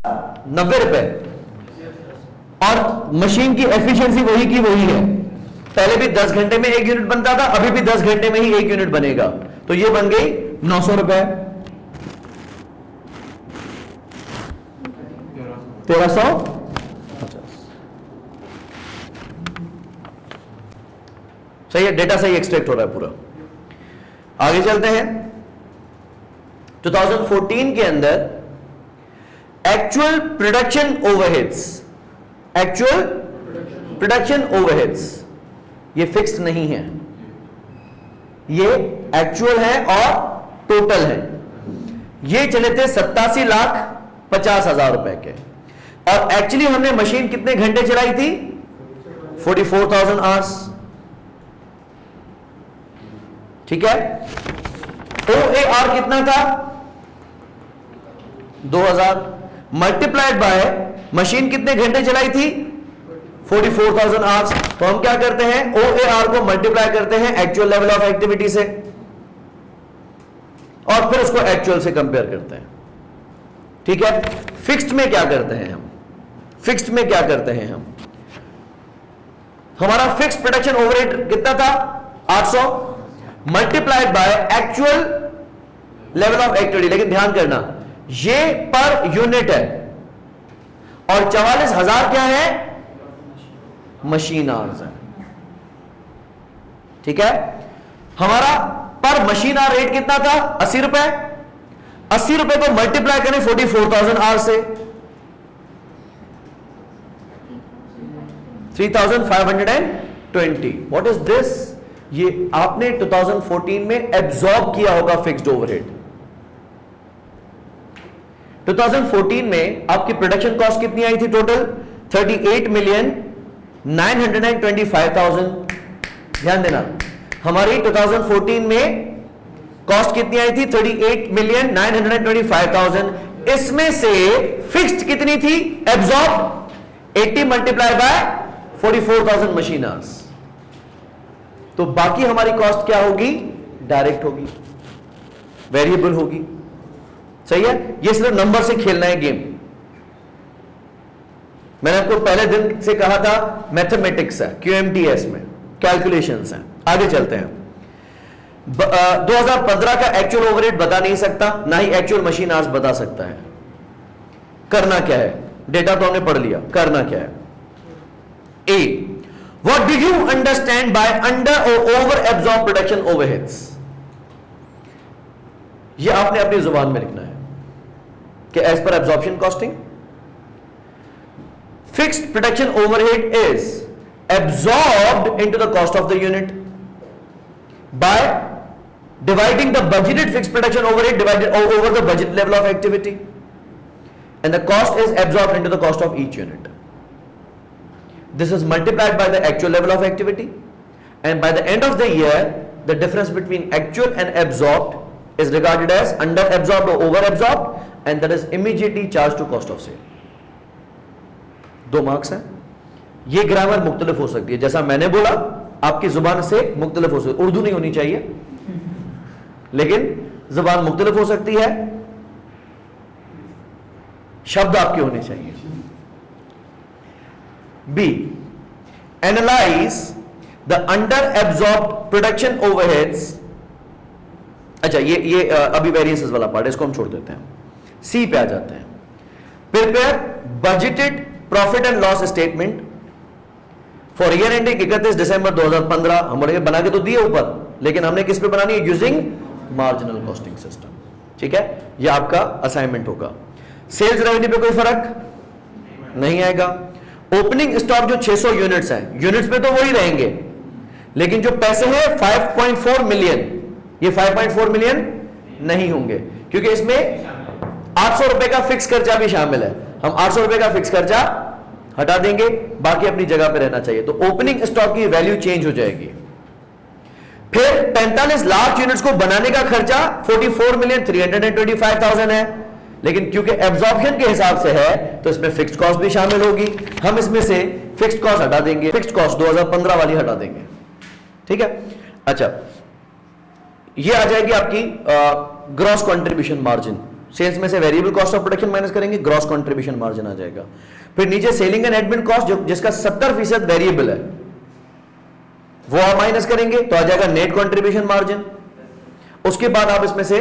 90 रुपए, और मशीन की एफिशिएंसी वही की वही है। पहले भी 10 घंटे में 1 यूनिट बनता था, अभी भी 10 घंटे में ही 1 यूनिट बनेगा, तो ये बन गई 900 रुपए, 1350। सही है, डेटा सही एक्सट्रैक्ट हो रहा है पूरा। आगे चलते हैं। 2014 के अंदर एक्चुअल प्रोडक्शन ओवरहेड्स, ये फिक्स्ड नहीं है, ये एक्चुअल है और टोटल है। ये चले थे 87,50,000 रुपए के, और एक्चुअली हमने मशीन कितने घंटे चलाई थी? 44,000 आवर्स, ठीक है। OAR कितना था? 2000 मल्टीप्लाइड बाय मशीन कितने घंटे चलाई थी? 44,000 आवर्स। तो हम क्या करते हैं? OAR को मल्टीप्लाई करते हैं एक्चुअल लेवल ऑफ एक्टिविटी से, और फिर उसको एक्चुअल से कंपेयर करते हैं। ठीक है, फिक्स्ड में क्या करते हैं हम? फिक्स्ड में क्या करते हैं हम? हमारा फिक्स प्रोडक्शन ओवरहेड कितना था? 800 multiplied by actual level of activity. लेकिन ध्यान करना, ये पर यूनिट है और 44,000 क्या है? मशीन आवर्स है। ठीक है, हमारा पर मशीन आवर रेट कितना था? 80 रुपए। 80 रुपए को मल्टीप्लाई करें 44,000 आवर्स से, 3,520। What is this? ये आपने 2014 में एब्जॉर्ब किया होगा फिक्स्ड ओवरहेड। 2014 में आपकी प्रोडक्शन कॉस्ट कितनी आई थी टोटल? 38,925,000। ध्यान देना, हमारी 2014 में कॉस्ट कितनी आई थी? 38,925,000। इसमें से फिक्स्ड कितनी थी? Absorb 80 multiply by 44,000 machine hours. तो बाकी हमारी कॉस्ट क्या होगी? डायरेक्ट होगी, वेरिएबल होगी। सही है, ये सिर्फ नंबर से खेलना है गेम। मैंने आपको पहले दिन से कहा था मैथमेटिक्स है, QMTS में कैलकुलेशंस हैं। आगे चलते हैं। 2015 का एक्चुअल ओवरहेड बता नहीं सकता, ना ही एक्चुअल मशीन आवर्स बता सकता है। करना क्या है? डेटा तो हमने पढ़ लिया, करना क्या है? A, what do you understand by under or over absorbed production overheads? ये आपने अपनी जुबान में लिखना है कि as per absorption costing, fixed production overhead is absorbed into the cost of the unit by dividing the budgeted fixed production overhead divided over the budget level of activity, and the cost is absorbed into the cost of each unit. This is multiplied by the actual level of activity, and by the end of the year the difference between actual and absorbed is regarded as under absorbed or over absorbed, and that is immediately charged to cost of sale. 2 marks हैं। ये grammar मुख्तलिफ हो सकती है, जैसा मैंने बोला आपकी जुबान से मुख्तलिफ हो सकती है। उर्दू नहीं होनी चाहिए, लेकिन जुबान मुख्तलिफ हो सकती है, शब्द आपके होने चाहिए। B, analyse the under absorb production overheads. अच्छा, ये अभी वेरिएंसेस वाला पार्ट है, इसको हम छोड़ देते हैं। सी पे आ जाते हैं। Prepare budgeted profit and loss statement for year ending 31 दिसंबर 2015। हम बोलेंगे बना के तो दिए ऊपर, लेकिन हमने किस पे बनानी है? Using marginal costing system. ठीक है, ये आपका असाइनमेंट होगा। सेल्स रेवेन्यू पे कोई फर्क नहीं आएगा। ओपनिंग स्टॉक जो 600 यूनिट्स हैं, यूनिट्स पे तो वही रहेंगे, लेकिन जो पैसे हैं 5.4 मिलियन, ये 5.4 मिलियन नहीं होंगे, क्योंकि इसमें 800 रुपए का फिक्स खर्चा भी शामिल है। हम 800 रुपए का फिक्स खर्चा हटा देंगे, बाकी अपनी जगह पे रहना चाहिए। तो ओपनिंग स्टॉक की वैल्यू चेंज हो जाएगी। फिर 45 लाख यूनिट्स को बनाने का खर्चा 44,325,000 है, लेकिन क्योंकि एब्जॉर्प्शन के हिसाब से है तो इसमें फिक्स्ड कॉस्ट भी शामिल होगी। हम इसमें से फिक्स्ड कॉस्ट हटा देंगे, फिक्स्ड कॉस्ट 2015 वाली हटा देंगे। ठीक है, अच्छा, ये आ जाएगी आपकी ग्रॉस कंट्रीब्यूशन मार्जिन। सेल्स में से variable cost of production minus करेंगे, ग्रॉस कंट्रीब्यूशन मार्जिन आ जाएगा। फिर नीचे सेलिंग एंड एडमिन कॉस्ट, जो जिसका 70% वेरिएबल है, वो आप माइनस करेंगे तो आ जाएगा नेट कंट्रीब्यूशन मार्जिन। उसके बाद आप इसमें से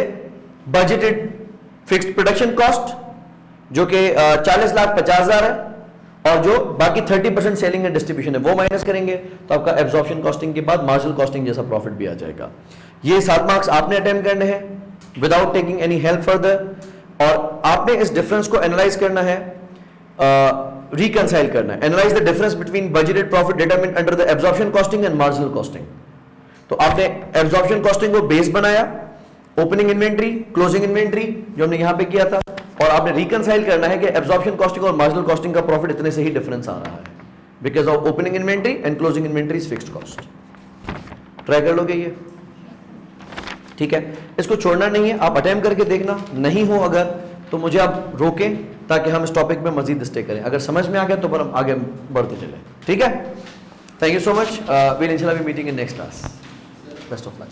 बजटेड फिक्स्ड प्रोडक्शन कॉस्ट जो कि 40,50,000 है, और जो बाकी 30% सेलिंग एंड डिस्ट्रीब्यूशन है वो माइनस करेंगे, तो आपका एब्जॉर्प्शन कॉस्टिंग के बाद मार्जिनल कॉस्टिंग जैसा प्रॉफिट भी आ जाएगा। ये 7 मार्क्स आपने अटेम्प्ट करने हैं without taking any help further, और आपने इस डिफरेंस को एनालाइज करना है, रिकंसाइल करना है। Analyse the difference between budgeted profit determined under the absorption costing and marginal costing. तो आपने एब्जॉर्प्शन कॉस्टिंग को बेस बनाया, ओपनिंग इन्वेंट्री, क्लोजिंग इन्वेंट्री जो हमने यहां पे किया था, और आपने रिकंसाइल करना है कि एब्जॉर्प्शन कॉस्टिंग और मार्जिनल कॉस्टिंग का प्रॉफिट इतने से ही डिफरेंस आ रहा है, because of opening inventory and closing inventory is fixed cost. Try कर लोगे ये? ठीक है, इसको छोड़ना नहीं है, आप अटेम्प्ट करके देखना। नहीं हो अगर तो मुझे आप रोकें ताकि हम इस टॉपिक में मजीद स्टे करें। अगर समझ में आ गया तो फिर हम आगे बढ़ते चले। ठीक है, thank you so much. We'll इंशाल्लाह be meeting in next class. Best of luck.